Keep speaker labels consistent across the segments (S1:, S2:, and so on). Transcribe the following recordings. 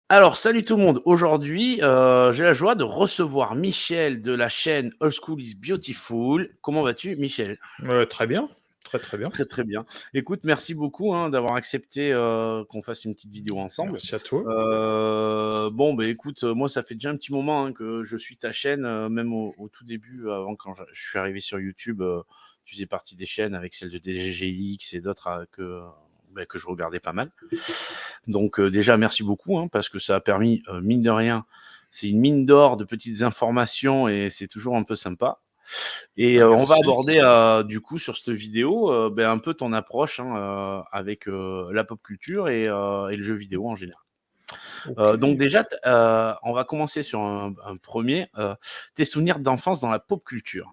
S1: Alors, salut tout le monde. Aujourd'hui, j'ai la joie de recevoir Michel de la chaîne Old School is Beautiful. Comment vas-tu, Michel?
S2: Très bien, très, très bien.
S1: Très, très bien. Écoute, merci beaucoup, hein, d'avoir accepté, qu'on fasse une petite vidéo ensemble.
S2: Merci à toi.
S1: Bon, beh, écoute, moi, ça fait déjà un petit moment, hein, que je suis ta chaîne, même au tout début, avant quand je suis arrivé sur YouTube, tu faisais partie des chaînes avec celle de DGGX et d'autres, que je regardais pas mal. Donc déjà, merci beaucoup, hein, parce que ça a permis, mine de rien, c'est une mine d'or de petites informations et c'est toujours un peu sympa. Et
S2: Ah,
S1: on va
S2: merci.
S1: aborder, du coup, sur cette vidéo, un peu ton approche, hein, avec la pop culture et le jeu vidéo en général.
S2: Ok.
S1: Donc déjà, on va commencer sur un premier, tes souvenirs d'enfance dans la pop culture.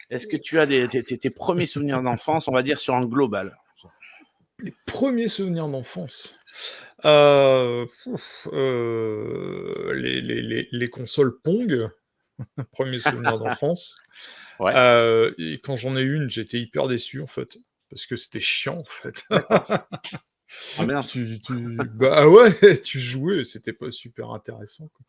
S1: Est-ce que tu as tes premiers souvenirs d'enfance, on va dire, sur un global?
S2: Les premiers souvenirs d'enfance. Les consoles Pong, premier souvenir d'enfance.
S1: Ouais,
S2: Et quand j'en ai une, j'étais hyper déçu, en fait, parce que c'était chiant, en fait.
S1: d'accord. Ah mince.
S2: Bah ouais, tu jouais, c'était pas super intéressant, quoi.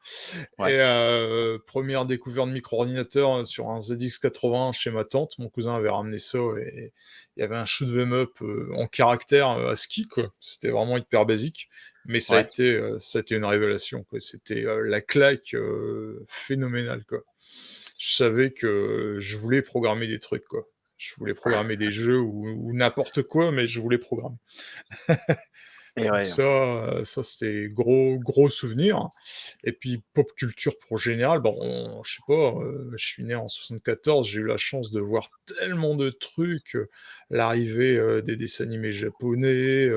S1: Ouais,
S2: Et 1re découverte de micro-ordinateur, sur un ZX81 chez ma tante. Mon cousin avait ramené ça et il y avait un shoot 'em up, en caractère, ASCII, quoi. C'était vraiment hyper basique, mais
S1: ouais.
S2: ça a été une révélation, quoi. C'était, la claque, phénoménale, quoi. Je savais que je voulais programmer des trucs, quoi. Je voulais programmer des jeux ou n'importe quoi, mais je voulais programmer.
S1: Et
S2: Donc
S1: ouais.
S2: ça c'était gros souvenir. Et puis pop culture pour général, bon, je sais pas, je suis né en 74, j'ai eu la chance de voir tellement de trucs, l'arrivée, des dessins animés japonais,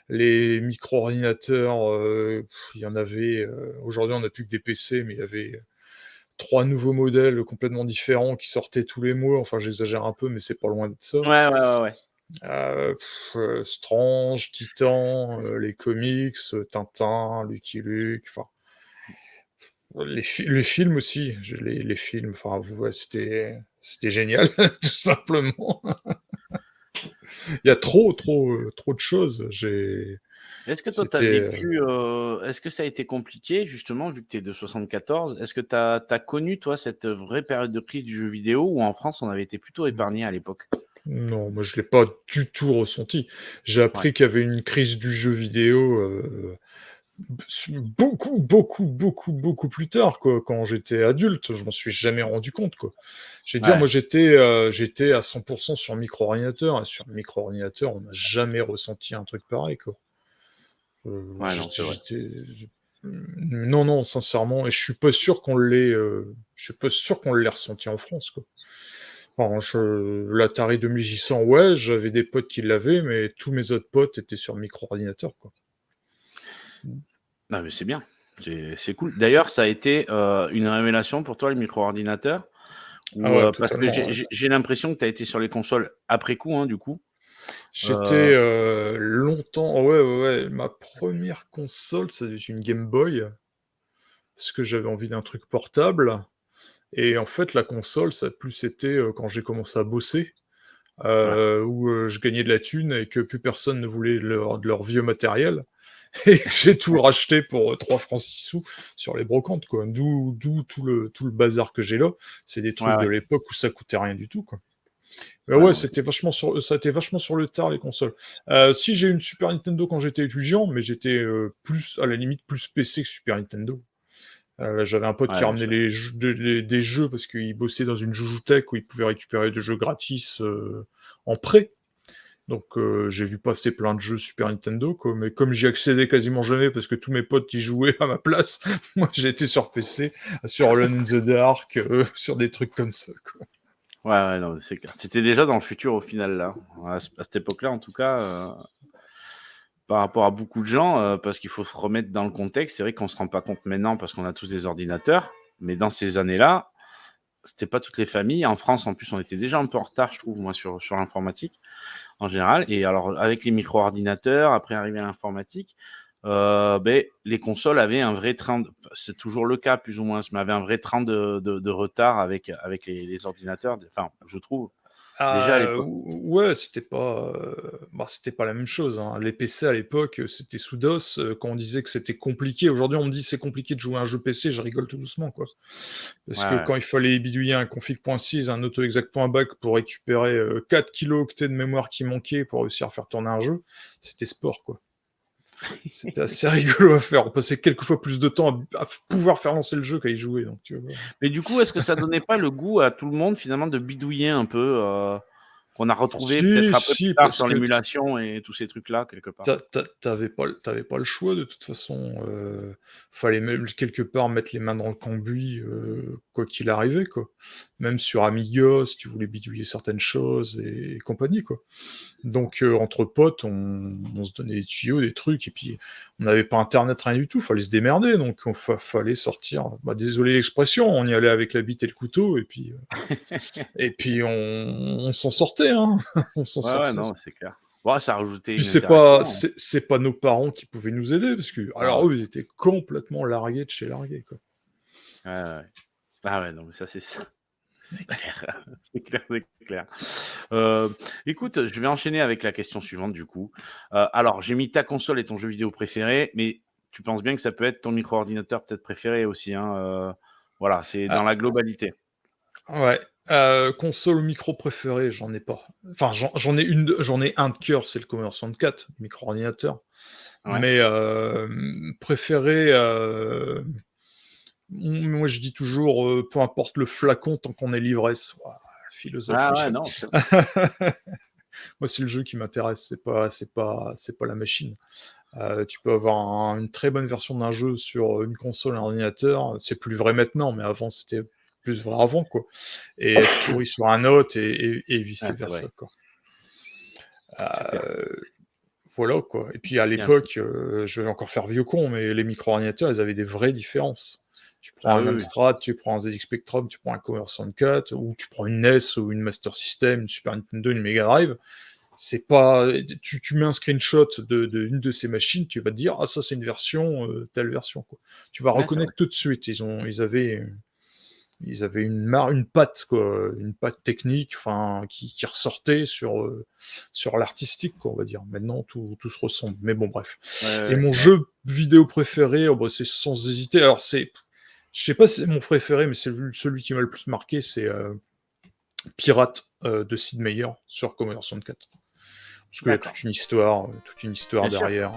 S2: les micro-ordinateurs, il y en avait, aujourd'hui on n'a plus que des PC, mais il y avait 3 nouveaux modèles complètement différents qui sortaient tous les mois. Enfin, j'exagère un peu, mais c'est pas loin d'être ça.
S1: Ouais, ouais, ouais, ouais.
S2: Strange, Titan, les comics, Tintin, Lucky Luke, enfin les films aussi, les films, enfin ouais, c'était génial tout simplement. Il y a trop de choses.
S1: Est-ce que toi, tu as
S2: C'était,
S1: vécu, est-ce que ça a été compliqué justement, vu que tu es de 74? Est-ce que tu as connu, toi, cette vraie période de crise du jeu vidéo où en France, on avait été plutôt épargné à l'époque?
S2: non, moi je l'ai pas du tout ressenti. J'ai
S1: Ouais,
S2: appris qu'il y avait une crise du jeu vidéo, beaucoup plus tard, quoi, quand j'étais adulte, je m'en suis jamais rendu compte, quoi. Je vais dire,
S1: ouais,
S2: moi, j'étais à 100 sur micro-ordinateur et sur micro-ordinateur, on n'a jamais ressenti un truc pareil, quoi.
S1: ouais, non, c'est vrai.
S2: Non, non, sincèrement, et je suis pas sûr qu'on l'ait ressenti en France, quoi. Enfin, l'Atari 2600, ouais, j'avais des potes qui l'avaient, mais tous mes autres potes étaient sur micro-ordinateur, quoi.
S1: Non, mais c'est bien, c'est cool. D'ailleurs, ça a été, une révélation pour toi, le micro-ordinateur?
S2: Ah
S1: Ou,
S2: ouais,
S1: parce que
S2: totalement, ouais.
S1: j'ai l'impression que tu as été sur les consoles après coup, hein, du coup?
S2: J'étais,
S1: Heu,
S2: longtemps, ouais, ouais, ouais, ma première console, ça devait être une Game Boy, parce que j'avais envie d'un truc portable. Et en fait, la console, ça a plus été, quand j'ai commencé à bosser,
S1: ouais,
S2: où, je gagnais de la thune et que plus personne ne voulait de leur vieux matériel et que j'ai tout racheté pour, 3 francs 6 sous sur les brocantes, quoi. D'où tout le bazar que j'ai là. C'est des
S1: ouais,
S2: trucs de
S1: ouais,
S2: l'époque où ça coûtait rien du tout, quoi. Mais
S1: ouais,
S2: ouais,
S1: non, mais
S2: ça a été vachement sur le tard, les consoles. Si, j'ai eu une Super Nintendo quand j'étais étudiant, mais j'étais, plus à la limite, plus PC que Super Nintendo. J'avais un pote qui
S1: ouais, bien
S2: ramenait
S1: sûr.
S2: des jeux parce qu'il bossait dans une joujoutech où il pouvait récupérer des jeux gratis, en prêt. Donc j'ai vu passer plein de jeux Super Nintendo, quoi, mais comme j'y accédais quasiment jamais parce que tous mes potes y jouaient à ma place, moi j'étais sur PC, sur Alone in the Dark, sur des trucs comme ça, quoi.
S1: Ouais, ouais, non, mais c'est clair. Tu étais déjà dans le futur au final, là, à cette époque-là, en tout cas, par rapport à beaucoup de gens, parce qu'il faut se remettre dans le contexte. C'est vrai qu'on se rend pas compte maintenant parce qu'on a tous des ordinateurs, mais dans ces années-là, c'était pas toutes les familles. En France, en plus, on était déjà un peu en retard, je trouve, moi, sur l'informatique, en général. Et alors, avec les micro-ordinateurs, après arriver à l'informatique, les consoles avaient un vrai train de c'est toujours le cas, plus ou moins, mais avaient un vrai train de retard avec les ordinateurs, enfin, je trouve. déjà à l'époque?
S2: Ouais, c'était pas la même chose, hein. Les PC à l'époque, c'était sous DOS, quand on disait que c'était compliqué. Aujourd'hui, on me dit: «C'est compliqué de jouer à un jeu PC», je rigole tout doucement, quoi. Parce
S1: Ouais,
S2: que
S1: ouais.
S2: quand il fallait bidouiller un config.sys, un autoexec.back pour récupérer, 4 kilooctets de mémoire qui manquaient pour réussir à faire tourner un jeu, c'était sport, quoi. C'était assez rigolo à faire. On passait quelques fois plus de temps à pouvoir faire lancer le jeu qu'à y jouer, donc tu vois?
S1: Mais du coup, est-ce que ça donnait pas le goût à tout le monde finalement de bidouiller un peu, qu'on a retrouvé
S2: Si,
S1: peut-être après plus
S2: si,
S1: tard
S2: parce
S1: sur
S2: que
S1: l'émulation et tous ces trucs-là quelque part?
S2: tu pas le choix de toute façon, fallait même quelque part mettre les mains dans le cambouis, quoi qu'il arrivait, quoi. Même sur Amiga, si tu voulais bidouiller certaines choses et compagnie, quoi. Donc entre potes, on se donnait des tuyaux, des trucs et puis on n'avait pas internet, rien du tout, fallait se démerder donc fallait sortir, désolé l'expression, on y allait avec la bite et le couteau et puis on s'en sortait, hein, on s'en
S1: Ouais, ouais,
S2: sortait.
S1: non, c'est clair. Ouais, ça rajoutait
S2: Puis
S1: une
S2: c'est pas
S1: interaction, hein.
S2: c'est pas nos parents qui pouvaient nous aider parce que
S1: Ah
S2: alors
S1: ouais.
S2: eux, ils étaient complètement largués de chez largués, quoi.
S1: Ouais, ouais, ouais. Ah ouais, non, mais ça, c'est ça. C'est clair, c'est clair, c'est clair. Écoute, je vais enchaîner avec la question suivante du coup. Alors, j'ai mis ta console et ton jeu vidéo préféré, mais tu penses bien que ça peut être ton micro-ordinateur peut-être préféré aussi, hein, voilà, c'est dans la
S2: Ah
S1: globalité.
S2: ouais, console ou micro préféré, j'en ai pas. Enfin, j'en ai un de cœur, c'est le Commodore 64, micro-ordinateur.
S1: Ouais.
S2: Mais préféré, moi je dis toujours, peu importe le flacon tant qu'on est l'ivresse. Waouh, philosophe
S1: Ah ouais,
S2: Michel.
S1: non, c'est
S2: Moi, c'est le jeu qui m'intéresse, c'est pas la machine. Tu peux avoir une très bonne version d'un jeu sur une console, un ordinateur, c'est plus vrai maintenant, mais avant c'était plus vrai avant, quoi, et être pourri sur un autre et vice
S1: ah, c'est
S2: versa,
S1: vrai,
S2: quoi.
S1: c'est clair.
S2: Voilà, quoi, et puis à
S1: Il y a un truc
S2: l'époque, je vais encore faire vieux con, mais les micro-ordinateurs, ils avaient des vraies différences. Tu prends
S1: ah
S2: un
S1: oui, oui.
S2: Amstrad, tu prends un ZX Spectrum, tu prends un Commodore 64 ou tu prends une NES ou une Master System, une Super Nintendo, une Mega Drive, c'est pas tu mets un screenshot de une de ces machines, tu vas te dire: «Ah ça, c'est une version, telle version», quoi. Tu vas
S1: Ouais, c'est vrai.
S2: reconnaître tout de suite. Ils avaient une patte, quoi, une patte technique, enfin, qui ressortait sur l'artistique, quoi, on va dire. Maintenant, tout se ressemble, mais bon, bref.
S1: Ouais, ouais,
S2: Et
S1: ouais,
S2: mon
S1: ouais.
S2: jeu vidéo préféré, c'est sans hésiter. Alors, je sais pas si c'est mon préféré, mais c'est celui qui m'a le plus marqué, c'est Pirate de Sid Meier sur Commodore 64. Parce qu'il y a
S1: D'accord.
S2: toute une histoire
S1: Bien sûr.
S2: derrière.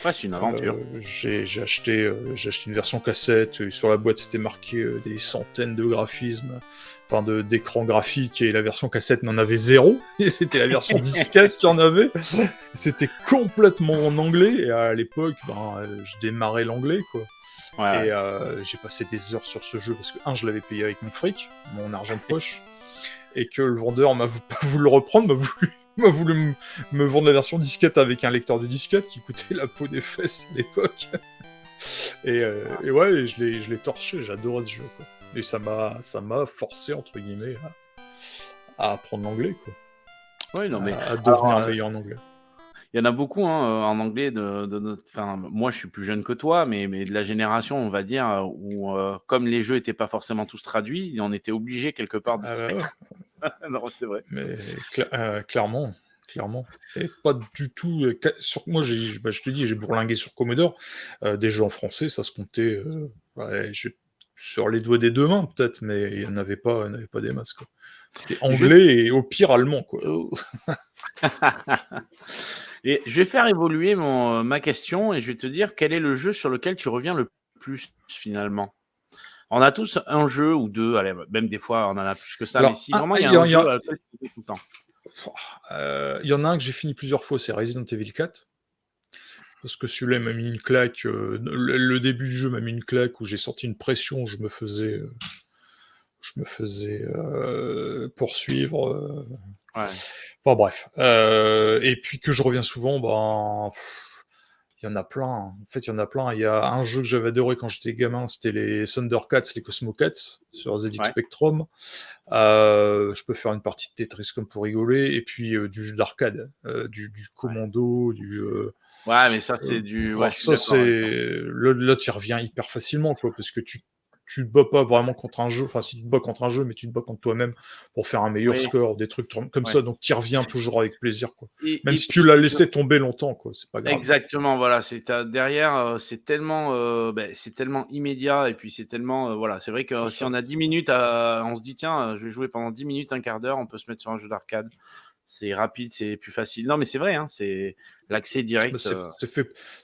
S1: Ouais, c'est une aventure.
S2: J'ai acheté une version cassette, et sur la boîte c'était marqué des centaines de graphismes, enfin d'écrans graphiques, et la version cassette n'en avait zéro, et c'était la version disquette qui en avait. C'était complètement en anglais, et à l'époque, je démarrais l'anglais, quoi.
S1: Ouais,
S2: Et
S1: ouais.
S2: j'ai passé des heures sur ce jeu parce que, je l'avais payé avec mon fric, mon argent de poche, et que le vendeur m'a pas voulu le reprendre, m'a voulu me vendre la version disquette avec un lecteur de disquette qui coûtait la peau des fesses à l'époque. Et ouais, je l'ai torché, j'adorais ce jeu, quoi. Et ça m'a forcé, entre guillemets, à apprendre l'anglais, quoi.
S1: Oui, non, mais
S2: À
S1: alors,
S2: devenir meilleur en anglais.
S1: il y en a beaucoup, hein, en anglais de notre enfin, moi, je suis plus jeune que toi, mais de la génération, on va dire, où, comme les jeux étaient pas forcément tous traduits, on était obligé quelque part de
S2: Ah
S1: s'y
S2: bah ouais,
S1: mettre. Non, c'est vrai.
S2: mais clairement, clairement. Et pas du tout. Moi, je te dis, j'ai bourlingué sur Commodore. Des jeux en français, ça se comptait ouais, sur les doigts des deux mains, peut-être, mais il y en avait pas des masses, quoi. C'était
S1: Je vais
S2: anglais et au pire allemand, quoi.
S1: et je vais faire évoluer ma question et je vais te dire quel est le jeu sur lequel tu reviens le plus finalement? On a tous un jeu ou 2, allez, même des fois on en a plus que ça, mais
S2: Alors,
S1: si vraiment il y a
S2: il y
S1: un
S2: a, il y
S1: jeu
S2: a-
S1: à lequel tu joues tout le temps.
S2: il y en a un que j'ai fini plusieurs fois, c'est Resident Evil 4. Parce que celui-là il m'a mis une claque. Le début du jeu m'a mis une claque où j'ai senti une pression, je me faisais poursuivre.
S1: Ouais,
S2: Enfin bref. Et puis que je reviens souvent, il y en a plein, hein. En fait, il y en a plein. Il y a un jeu que j'avais adoré quand j'étais gamin, c'était les Thundercats, les Cosmocats, sur ZX
S1: ouais,
S2: Spectrum. Je peux faire une partie de Tetris comme pour rigoler, et puis du jeu d'arcade, du
S1: ouais.
S2: Commando,
S1: Ouais, mais ça c'est du ouais, je suis
S2: ça
S1: d'accord avec toi.
S2: c'est là, tu y reviens hyper facilement, quoi, parce que tu te bats pas vraiment contre un jeu, enfin si tu te bats contre un jeu, mais tu te bats contre toi-même pour faire un meilleur
S1: Oui,
S2: score, des trucs comme
S1: ouais.
S2: ça, donc tu y reviens toujours avec plaisir, quoi. Même
S1: Et
S2: si tu
S1: puis,
S2: l'as laissé tomber longtemps, quoi, c'est pas grave.
S1: exactement, voilà, derrière, c'est tellement immédiat et puis c'est tellement, voilà, c'est vrai
S2: C'est
S1: que si
S2: ça.
S1: on a 10 minutes on se dit: «Tiens, je vais jouer pendant 10 minutes, un quart d'heure», on peut se mettre sur un jeu d'arcade. C'est rapide, c'est plus facile. Non, mais c'est vrai, hein, c'est l'accès
S2: Bah,
S1: direct,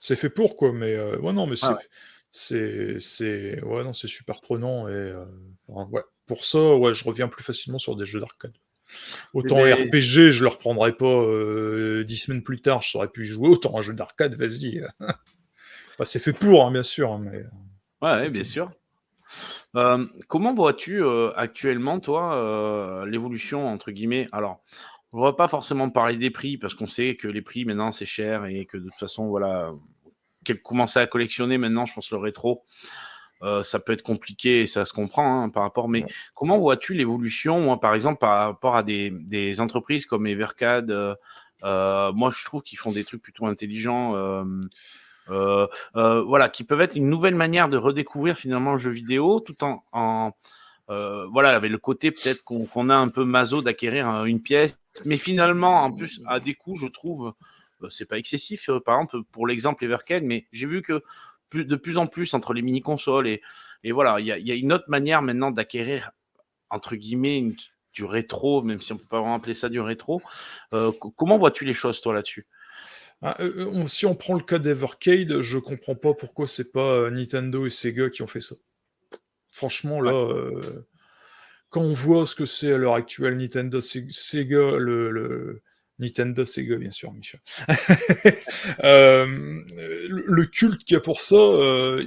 S2: c'est fait pour, quoi, mais ouais, non, mais
S1: ouais, ouais.
S2: ouais, non, c'est super prenant et enfin, ouais, pour ça, ouais, je reviens plus facilement sur des jeux d'arcade.
S1: Et
S2: Autant
S1: beh,
S2: RPG, je le reprendrai pas, 10 semaines plus tard, je saurais plus y jouer, autant un jeu d'arcade, vas-y, bah, c'est fait pour, hein, bien sûr, hein, mais
S1: ouais, ouais,
S2: c'est
S1: bien
S2: tout.
S1: sûr. Comment vois-tu, actuellement, toi, «l'évolution» entre guillemets? Alors, on va pas forcément parler des prix parce qu'on sait que les prix maintenant c'est cher et que de toute façon, voilà, commencer à collectionner maintenant, je pense le rétro, ça peut être compliqué et ça se comprend, hein, par rapport, mais
S2: Ouais.
S1: comment vois-tu l'évolution? Moi, par exemple, par rapport à des entreprises comme Evercade, moi je trouve qu'ils font des trucs plutôt intelligents, Heu voilà, qui peuvent être une nouvelle manière de redécouvrir finalement le jeu vidéo tout voilà, avec le côté peut-être qu'on a un peu maso d'acquérir une pièce, mais finalement, en plus, à des coûts, je trouve, c'est pas excessif, par exemple, pour l'exemple Evercade, mais j'ai vu que de plus en plus entre les mini-consoles et voilà, il y a une autre manière maintenant d'acquérir, entre guillemets, du rétro, même si on peut pas vraiment appeler ça du rétro. Comment vois-tu les choses, toi, là-dessus?
S2: Ah, si on prend le cas d'Evercade, je comprends pas pourquoi c'est pas, Nintendo et Sega qui ont fait ça. Franchement, là,
S1: Ouais,
S2: quand on voit ce que c'est à l'heure actuelle, Sega, le Nintendo, Sega, bien sûr, Michel. Le culte qu'il y a pour ça,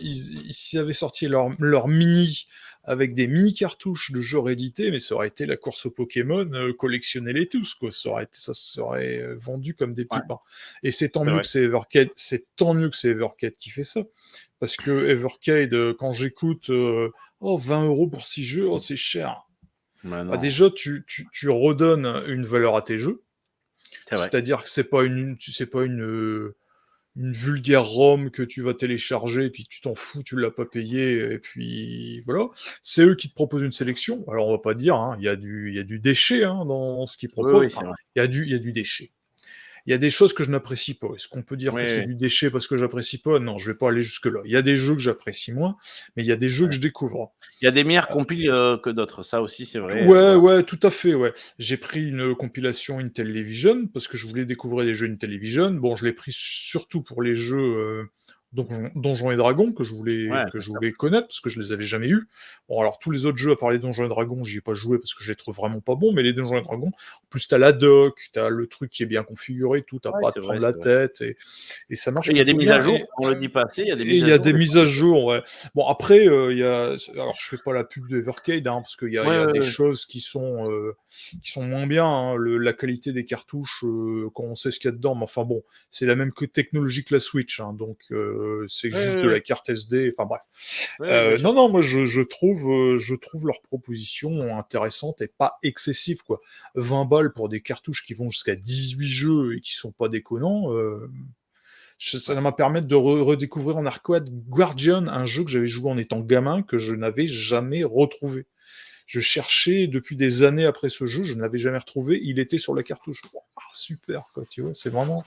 S2: ils avaient sorti leur mini avec des mini cartouches de jeux réédités, mais ça aurait été la course aux Pokémon, collectionnez-les tous, quoi. Ça serait vendu comme des petits
S1: ouais,
S2: pains. Et c'est tant
S1: c'est
S2: mieux
S1: vrai.
S2: que c'est Evercade, c'est tant mieux que c'est Evercade qui fait ça. Parce que Evercade, quand j'écoute, oh, 20 € pour 6 jeux, oh, c'est cher.
S1: Bah,
S2: Bah,
S1: non,
S2: déjà, tu redonnes une valeur à tes jeux,
S1: c'est vrai.
S2: c'est-à-dire que c'est pas une vulgaire ROM que tu vas télécharger, et puis tu t'en fous, tu l'as pas payé, et puis voilà. C'est eux qui te proposent une sélection. Alors on va pas dire, hein, il y a du déchet hein, dans ce qu'ils
S1: Oui,
S2: proposent.
S1: oui,
S2: Enfin,
S1: c'est vrai.
S2: il y a du déchet. Il y a des choses que je n'apprécie pas. Est-ce qu'on peut dire
S1: Oui,
S2: que c'est
S1: oui,
S2: du déchet parce que j'apprécie pas? Non, je vais pas aller jusque-là. Il y a des jeux que j'apprécie moins, mais il y a des jeux que
S1: ouais.
S2: je découvre.
S1: Il y a des meilleures compiles, que d'autres. Ça aussi, c'est vrai,
S2: Ouais,
S1: voilà.
S2: ouais, tout à fait, ouais. J'ai pris une compilation Intellivision parce que je voulais découvrir des jeux Intellivision. Bon, je l'ai pris surtout pour les jeux Donjons et Dragons
S1: Ouais,
S2: que
S1: bien
S2: je
S1: sûr.
S2: voulais connaître parce que je les avais jamais eus. Bon, alors tous les autres jeux à part les Donjons et Dragons, j'y ai pas joué parce que je les trouve vraiment pas bons, mais les Donjons et Dragons, en plus t'as la doc, t'as le truc qui est bien configuré, tout, t'as
S1: Ouais,
S2: pas à te
S1: c'est vrai,
S2: prendre la
S1: c'est vrai.
S2: tête et ça marche
S1: Et il y a des
S2: plutôt
S1: mises à
S2: bien.
S1: jour, on le dit pas assez, il y a des
S2: Et
S1: mises
S2: il
S1: à
S2: y a
S1: jour
S2: des
S1: des
S2: mises
S1: fois.
S2: à jour, ouais. Bon, après, alors je fais pas la pub de Evercade, hein, parce il
S1: Ouais,
S2: y a
S1: ouais,
S2: des
S1: ouais.
S2: choses qui sont moins bien, hein. La qualité des cartouches, quand on sait ce qu'il y a dedans, mais enfin bon, c'est la même technologie que la Switch, hein, donc c'est
S1: Ouais,
S2: juste
S1: ouais,
S2: de la
S1: ouais.
S2: carte SD, enfin bref.
S1: Ouais, ouais, bien sûr.
S2: Non, non, moi je trouve leur proposition intéressante et pas excessive, quoi. 20 balles pour des cartouches qui vont jusqu'à 18 jeux et qui sont pas déconnants, ça
S1: Ouais.
S2: m'a permis de redécouvrir en arcade Guardian, un jeu que j'avais joué en étant gamin, que je n'avais jamais retrouvé. Je cherchais depuis des années après ce jeu, je ne l'avais jamais retrouvé, il était sur la cartouche. Ah, super, quoi, tu vois, c'est vraiment...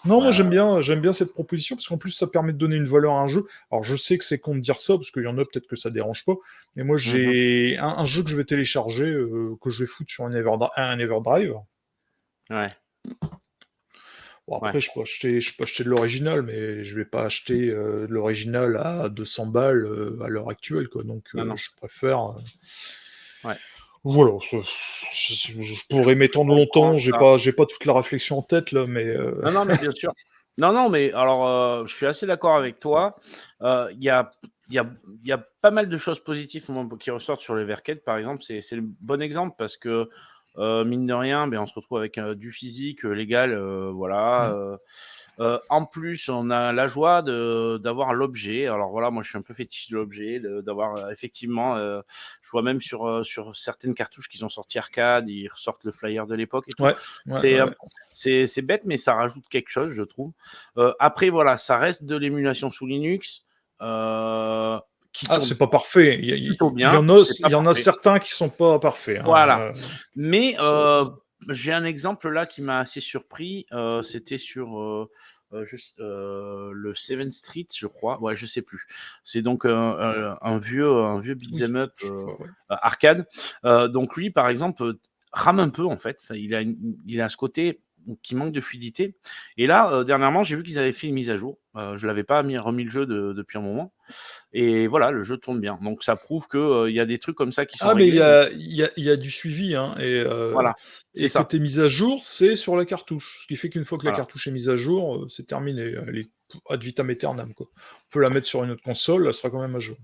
S2: Non,
S1: Ouais,
S2: moi
S1: ouais,
S2: j'aime bien cette proposition, parce qu'en plus ça permet de donner une valeur à un jeu. Alors je sais que c'est con de dire ça, parce qu'il y en a peut-être que ça dérange pas, mais moi
S1: ouais. Mmh.
S2: j'ai un jeu que je vais télécharger, que je vais foutre sur un Everdrive.
S1: Ouais,
S2: Bon,
S1: ouais.
S2: après, je peux acheter de l'original, mais je vais pas acheter de l'original à 200 balles à l'heure actuelle, quoi. Donc,
S1: Non, non.
S2: je préfère.
S1: Ouais.
S2: Voilà, je pourrais
S1: Je
S2: m'étendre
S1: comprends
S2: longtemps.
S1: ça.
S2: J'ai pas toute la réflexion en tête là, mais
S1: Non, non, mais bien sûr. Non, non, mais alors, je suis assez d'accord avec toi. Il y a il y a il y a pas mal de choses positives, moi, qui ressortent sur les Verked, par exemple. C'est le bon exemple parce que, mine de rien, ben on se retrouve avec, du physique, légal, voilà,
S2: hmm,
S1: en plus, on a la joie d'avoir l'objet. Alors voilà, moi, je suis un peu fétiche de l'objet, d'avoir, effectivement, je vois même sur certaines cartouches qu'ils ont sorti arcade, ils ressortent le flyer de l'époque et tout.
S2: ouais, ouais,
S1: C'est,
S2: ouais,
S1: heu,
S2: ouais.
S1: c'est bête, mais ça rajoute quelque chose, je trouve. Après, voilà, ça reste de l'émulation sous Linux, heu, qui
S2: Ah,
S1: tournent
S2: c'est pas parfait.
S1: plutôt
S2: Il y
S1: bien,
S2: en a,
S1: c'est pas
S2: il y en a
S1: parfait.
S2: certains qui sont pas parfaits,
S1: Voilà.
S2: hein,
S1: Mais
S2: ça
S1: j'ai un exemple là qui m'a assez surpris, c'était sur, le Seventh Street, je crois. Ouais, je sais plus. C'est donc un vieux
S2: oui,
S1: beat'em up,
S2: je crois, ouais.
S1: arcade. Donc lui, par exemple, rame un peu en fait. Enfin, il a ce côté qui manque de fluidité et là, dernièrement, j'ai vu qu'ils avaient fait une mise à jour. Je l'avais pas remis le jeu depuis un moment et voilà, le jeu tourne bien. Donc ça prouve que, il y a des trucs comme ça qui sont
S2: Ah, mais il y
S1: réglés donc
S2: a il y a du suivi, hein,
S1: voilà, c'est
S2: et
S1: ça.
S2: côté mise à jour, c'est sur la cartouche. Ce qui fait qu'une fois que la
S1: Voilà.
S2: cartouche est mise à jour, c'est terminé. Elle est ad vitam aeternam, quoi. On peut la mettre sur une autre console, elle sera quand même à jour.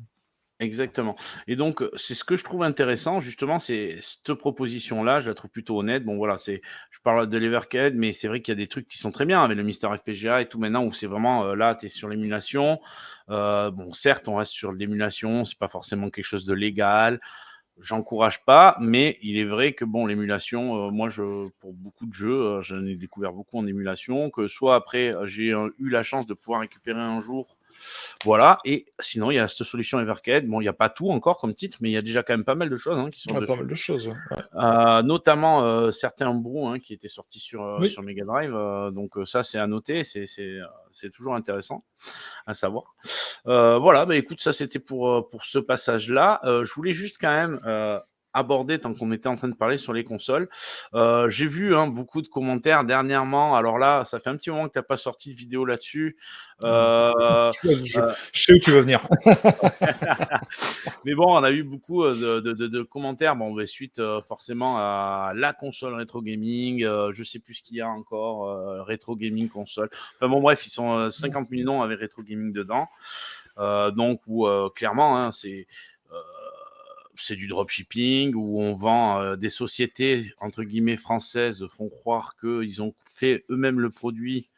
S1: Exactement et donc c'est ce que je trouve intéressant justement, c'est cette proposition-là, je la trouve plutôt honnête. Bon voilà, je parle de l'Evercade, mais c'est vrai qu'il y a des trucs qui sont très bien avec le Mister FPGA et tout maintenant où c'est vraiment, là, tu es sur l'émulation. Bon certes, on reste sur l'émulation, c'est pas forcément quelque chose de légal. J'encourage pas, mais il est vrai que bon, l'émulation, moi pour beaucoup de jeux, j'en ai découvert beaucoup en émulation, que soit après, j'ai, eu la chance de pouvoir récupérer un jour. Voilà et sinon il y a cette solution Evercade. Bon, il y a pas tout encore comme titre, mais il y a déjà quand même pas mal de choses, hein, qui sont
S2: Ouais, pas
S1: dessus.
S2: mal de choses, ouais. Ouais.
S1: Notamment, certains Homebrew, hein, qui étaient sortis
S2: Oui.
S1: sur Mega Drive, donc ça c'est à noter, c'est toujours intéressant à savoir. Voilà, bah, écoute, ça c'était pour ce passage-là. Je voulais juste quand même, aborder tant qu'on était en train de parler sur les consoles. J'ai vu, hein, beaucoup de commentaires dernièrement. Alors là, ça fait un petit moment que tu as pas sorti de vidéo là-dessus.
S2: Ah,
S1: Heu,
S2: je sais où tu veux venir.
S1: mais bon, on a eu beaucoup, de commentaires. Bon, beh, suite, forcément à la console rétro gaming, je sais plus ce qu'il y a encore, rétro gaming console. Enfin bon bref, ils sont, 50 000 noms avec rétro gaming dedans. Donc où, clairement, hein, heu, c'est du dropshipping, où on vend, des sociétés entre guillemets «françaises» font croire qu'ils ont fait eux-mêmes le produit.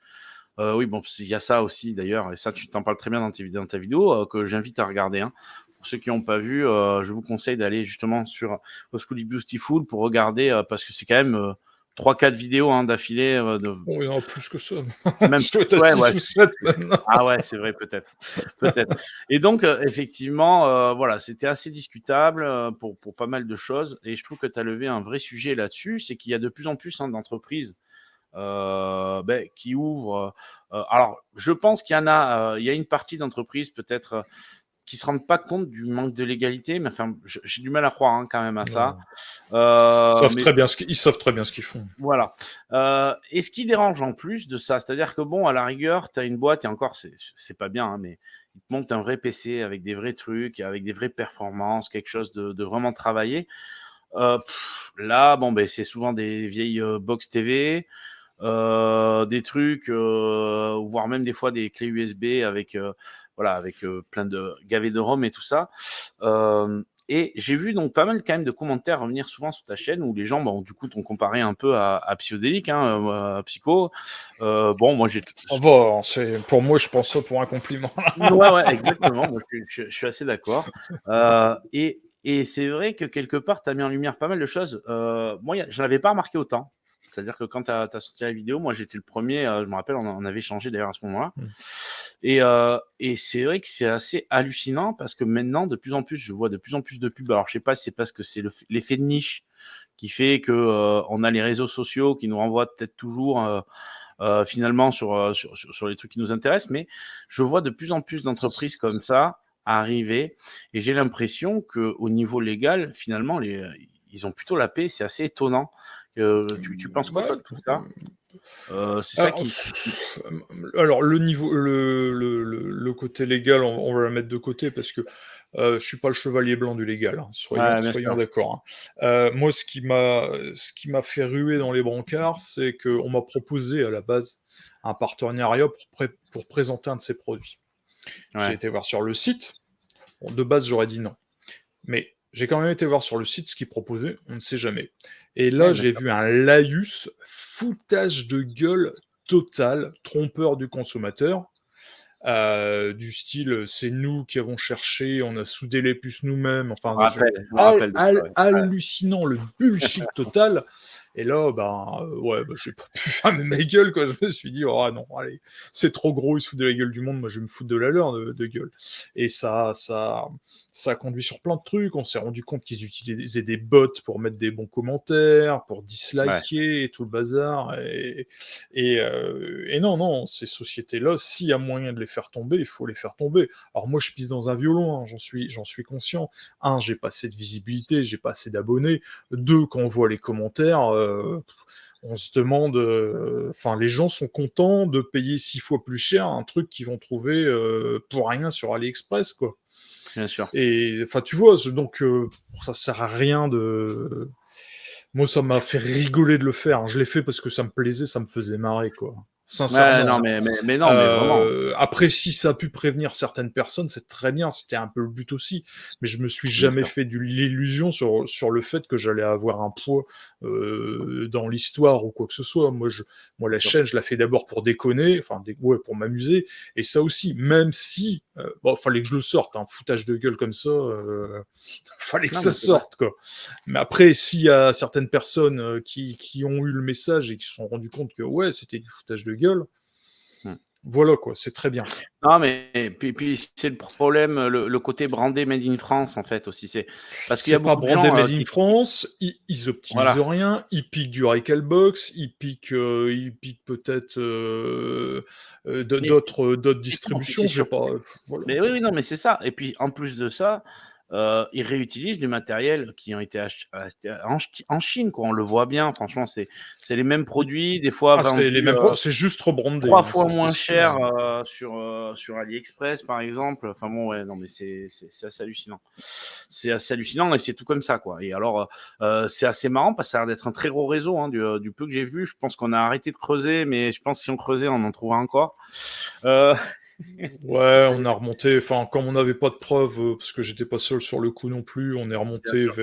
S1: Oui, bon, il y a ça aussi d'ailleurs et ça tu t'en parles très bien dans ta vidéo, que j'invite à regarder, hein. Pour ceux qui n'ont pas vu, je vous conseille d'aller justement sur Osculi Beautiful pour regarder, parce que c'est quand même, 3-4 vidéos, hein, d'affilée, de
S2: Bon, il y en a plus que ça.
S1: même
S2: Je dois être à
S1: ouais,
S2: 6
S1: ouais.
S2: ou 7 maintenant.
S1: Ah ouais, c'est vrai, peut-être, peut-être. Et donc, effectivement, voilà, c'était assez discutable, pour pas mal de choses et je trouve que tu as levé un vrai sujet là-dessus. C'est qu'il y a de plus en plus, hein, d'entreprises, qui ouvrent, alors je pense qu'il y en a, il y a une partie d'entreprises peut-être, qui se rendent pas compte du manque de légalité, mais enfin, j'ai du mal à croire, hein, quand même à ça.
S2: Non.
S1: Mais
S2: Ils savent très bien ce qu'ils font.
S1: voilà, et ce qui dérange en plus de ça, c'est-à-dire que bon, à la rigueur, tu as une boîte et encore c'est pas bien, hein, mais ils te montent un vrai PC avec des vrais trucs, avec des vraies performances, quelque chose de vraiment travaillé. Heu, là, bon, beh, c'est souvent des vieilles, box TV, des trucs, voire même des fois des clés USB avec, voilà, avec, plein de gavés de ROM et tout ça. Et j'ai vu donc pas mal quand même de commentaires revenir souvent sur ta chaîne où les gens, bon, du coup, t'ont comparé un peu à Psychodélique, hein, à Psycho. Bon, moi, j'ai
S2: Ça va, hein, pour moi, je pense ça pour un compliment.
S1: ouais, ouais, exactement, moi, je suis assez d'accord. Et c'est vrai que quelque part, tu as mis en lumière pas mal de choses. Moi, je l'avais pas remarqué autant. C'est-à-dire que quand tu as sorti la vidéo, moi, j'étais le premier. Je me rappelle, on avait échangé d'ailleurs à ce moment-là
S2: Mmh.
S1: et c'est vrai que c'est assez hallucinant parce que maintenant, de plus en plus, je vois de plus en plus de pubs. Alors, je sais pas si c'est parce que c'est l'effet de niche qui fait que, on a les réseaux sociaux qui nous renvoient peut-être toujours, finalement sur les trucs qui nous intéressent. Mais je vois de plus en plus d'entreprises comme ça arriver et j'ai l'impression qu'au niveau légal, finalement, ils ont plutôt la paix. C'est assez étonnant. Tu penses quoi,
S2: Ouais,
S1: toi, de tout ça? C'est ça
S2: alors,
S1: qui
S2: alors le niveau le côté légal, on va le mettre de côté parce que, je suis pas le chevalier blanc du légal, hein,
S1: ouais, bien
S2: soyons
S1: sûr.
S2: d'accord, hein. Moi, ce qui m'a fait ruer dans les brancards, c'est qu'on m'a proposé à la base un partenariat pour présenter un de ces produits. J'ai
S1: Ouais,
S2: été voir sur le site. Bon, de base, j'aurais dit non. Mais j'ai quand même été voir sur le site ce qu'ils proposaient, on ne sait jamais. Et
S1: ouais,
S2: là,
S1: bien
S2: j'ai
S1: sûr.
S2: vu un laïus, foutage de gueule total, trompeur du consommateur, du style, c'est nous qui avons cherché, on a soudé les puces nous-mêmes, enfin,
S1: Je me rappelle de ça, ouais. Ouais.
S2: hallucinant, le bullshit total. Et là, ouais, j'ai pas pu fermer ma gueule, quoi. Je me suis dit: «Oh non, allez, c'est trop gros, ils se foutent de la gueule du monde, moi je vais me foutre de la leur de gueule». Et ça a conduit sur plein de trucs. On s'est rendu compte qu'ils utilisaient des bots pour mettre des bons commentaires, pour
S1: Ouais,
S2: disliker et tout le bazar. Et non, non, ces sociétés-là, s'il y a moyen de les faire tomber, il faut les faire tomber. Alors moi, je pisse dans un violon, hein, j'en suis conscient. Un, j'ai pas assez de visibilité, j'ai pas assez d'abonnés. Deux, quand on voit les commentaires, on se demande, enfin, les gens sont contents de payer 6 fois plus cher un truc qu'ils vont trouver pour rien sur AliExpress, quoi.
S1: bien sûr.
S2: Et enfin, tu vois, donc ça sert à rien de. Moi, ça m'a fait rigoler de le faire, hein. Je l'ai fait parce que ça me plaisait, ça me faisait marrer, quoi.
S1: Ouais, non,
S2: Sincèrement,
S1: mais
S2: hein.
S1: non, mais vraiment,
S2: Après, si ça a pu prévenir certaines personnes, c'est très bien, c'était un peu le but aussi. Mais je me suis
S1: bien
S2: jamais
S1: sûr.
S2: fait l'illusion sur le fait que j'allais avoir un poids dans l'histoire ou quoi que ce soit. Moi, la
S1: Bien sûr.
S2: chaîne, je la fais d'abord pour déconner, enfin, ouais, pour m'amuser. Et ça aussi, même si, bon, fallait que je le sorte, un foutage de gueule comme ça, fallait que
S1: Non,
S2: ça
S1: mais c'est vrai.
S2: sorte, quoi. Mais après, s'il y a certaines personnes qui ont eu le message et qui se sont rendues compte que ouais, c'était du foutage de gueule,
S1: Mmh.
S2: voilà quoi, c'est très bien.
S1: Non, mais puis c'est le problème, le côté brandé made in France, en fait, aussi. C'est parce qu'il y a
S2: C'est pas
S1: beaucoup de
S2: brandé
S1: gens,
S2: Made in
S1: qui
S2: France, ils optimisent
S1: voilà.
S2: rien, ils piquent du Recalbox, ils piquent peut-être
S1: Mais
S2: d'autres
S1: et non, puis c'est
S2: distributions, j'ai
S1: sûr.
S2: pas. Voilà.
S1: Mais oui, oui, non, mais c'est ça. Et puis en plus de ça, ils réutilisent du matériel qui ont été achetés en Chine, quoi. On le voit bien, franchement, c'est les mêmes produits, des fois
S2: Ah, c'est les
S1: vendus,
S2: mêmes, c'est juste rebrandé,
S1: 3
S2: hein,
S1: fois
S2: ça c'est
S1: moins cher,
S2: sûr.
S1: sur AliExpress, par exemple. Enfin bon, ouais, non, mais c'est assez hallucinant. C'est assez hallucinant et c'est tout comme ça, quoi. Et alors, c'est assez marrant parce que ça a l'air d'être un très gros réseau, hein, du peu que j'ai vu. Je pense qu'on a arrêté de creuser, mais je pense que si on creusait, on en trouvera encore. Heu,
S2: Ouais, on
S1: c'est
S2: a remonté, enfin, comme on n'avait pas de preuves, parce que j'étais pas seul sur le coup non plus, on est
S1: bien
S2: remonté
S1: sûr,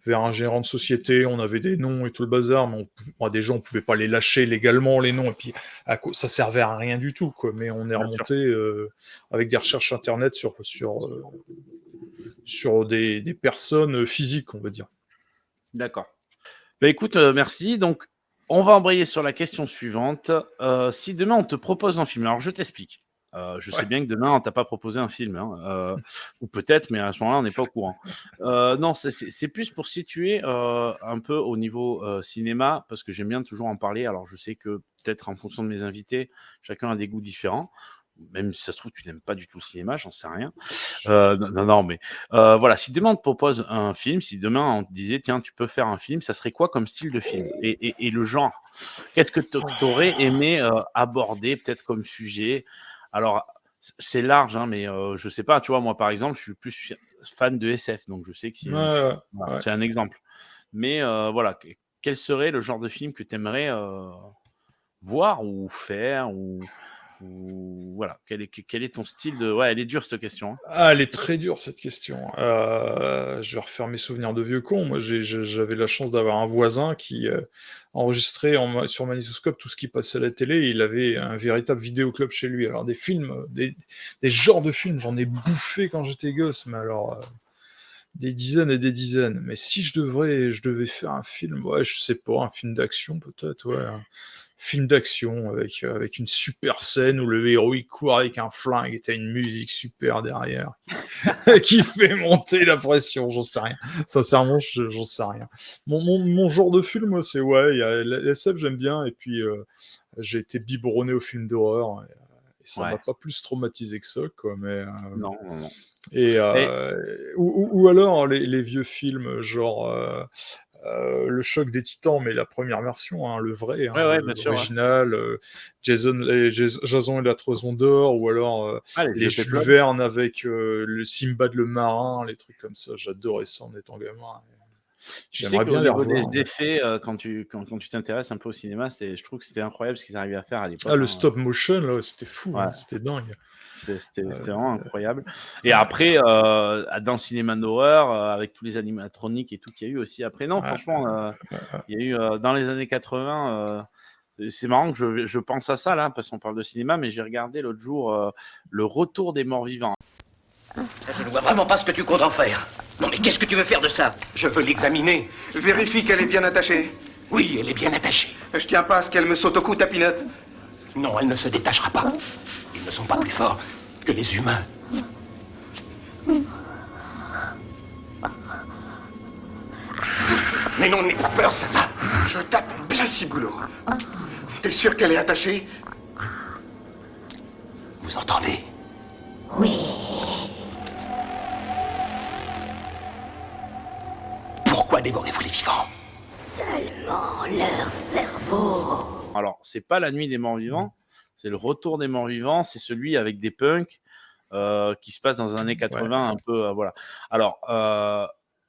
S2: vers un gérant de société, on avait des noms et tout le bazar, mais déjà, on pouvait pas les lâcher légalement, les noms, et puis ça servait à rien du tout, quoi. Mais on est
S1: bien sûr.
S2: remonté avec des recherches internet sur des personnes physiques, on va dire.
S1: D'accord. Bah, écoute, merci. Donc, on va embrayer sur la question suivante. Si demain on te propose un film, alors je t'explique. Je sais
S2: Ouais.
S1: bien que demain on t'a pas proposé un film, hein, ou peut-être, mais à ce moment-là, on n'est pas au courant. Non, c'est plus pour situer, un peu au niveau, cinéma, parce que j'aime bien toujours en parler. Alors je sais que peut-être en fonction de mes invités, chacun a des goûts différents. Même si ça se trouve, tu n'aimes pas du tout le cinéma, j'en sais rien. Non, non, non, mais voilà, si demain on te propose un film, si demain on te disait: «Tiens, tu peux faire un film», ça serait quoi comme style de film? Et le genre? Qu'est-ce que tu aurais aimé, aborder peut-être comme sujet? Alors, c'est large, hein, mais je sais pas, tu vois? Moi, par exemple, je suis plus fan de SF, donc je sais que si
S2: Ouais,
S1: un
S2: ouais,
S1: voilà,
S2: ouais.
S1: c'est un exemple. Mais voilà, quel serait le genre de film que tu aimerais, voir ou faire ou voilà, quel est ton style de ouais, elle est dure cette question, hein.
S2: Ah, elle est très dure cette question. Je vais refaire mes souvenirs de vieux con. Moi, j'avais la chance d'avoir un voisin qui enregistrait sur magnétoscope tout ce qui passait à la télé. Il avait un véritable vidéoclub chez lui. Alors des films, des genres de films, j'en ai bouffé quand j'étais gosse, mais alors des dizaines et des dizaines. Mais si je devais faire un film, ouais, je sais pas, un film d'action peut-être, ouais, un film d'action avec une super scène où le héros il court avec un flingue et t'as une musique super derrière qui fait monter la pression, j'en sais rien. Sincèrement, j'en sais rien. Mon genre de film, moi, c'est ouais, il y a la SF, j'aime bien, et puis j'ai été biberonné au film d'horreur, et ça m'a
S1: Ouais.
S2: pas plus traumatisé que ça, quoi. Mais
S1: Non, non, non.
S2: et
S1: Et
S2: ou alors les vieux films genre le choc des Titans, mais la première version, hein, le vrai,
S1: ouais,
S2: hein,
S1: ouais, bien sûr, ouais.
S2: l'original, Jason et la Toison d'or, ou alors
S1: Ah, les
S2: les
S1: vieux
S2: Jules
S1: péplums.
S2: Verne avec le Simbad le marin, les trucs comme ça. J'adorais ça en étant gamin.
S1: Tu sais
S2: J'aimerais
S1: qu'au
S2: bien les
S1: niveau
S2: revoir,
S1: des
S2: ouais.
S1: effets, quand tu t'intéresses un peu au cinéma, je trouve que c'était incroyable ce qu'ils arrivaient à faire à
S2: Ah,
S1: l'époque,
S2: le
S1: hein.
S2: stop motion, là, c'était fou,
S1: Ouais,
S2: hein, c'était dingue.
S1: c'était vraiment incroyable. Et
S2: Ouais,
S1: après, dans le cinéma d'horreur, avec tous les animatroniques et tout qu'il y a eu aussi après, non,
S2: ouais,
S1: franchement, il y a eu, dans les années 80, c'est marrant que je pense à ça là, parce qu'on parle de cinéma, mais j'ai regardé l'autre jour, Le Retour des morts vivants.
S3: Je ne vois vraiment pas ce que tu comptes en faire. Non mais qu'est-ce que tu veux faire de ça?
S4: Je veux l'examiner. Vérifie qu'elle est bien attachée.
S3: Oui, elle est bien attachée.
S4: Je tiens pas à ce qu'elle me saute au cou, ta pinotte.
S3: Non, elle ne se détachera pas. Ils ne sont pas plus forts que les humains. Mais non, n'aie pas peur, ça va.
S4: Je tape plein ciboulot. T'es sûr qu'elle est attachée?
S3: Vous entendez? Pourquoi dévorez-vous les vivants?
S5: Seulement leur cerveau.
S1: Alors, c'est pas La Nuit des Morts Vivants, c'est Le Retour des Morts Vivants, c'est celui avec des punks qui se passe dans les années 80, un peu, voilà. Alors,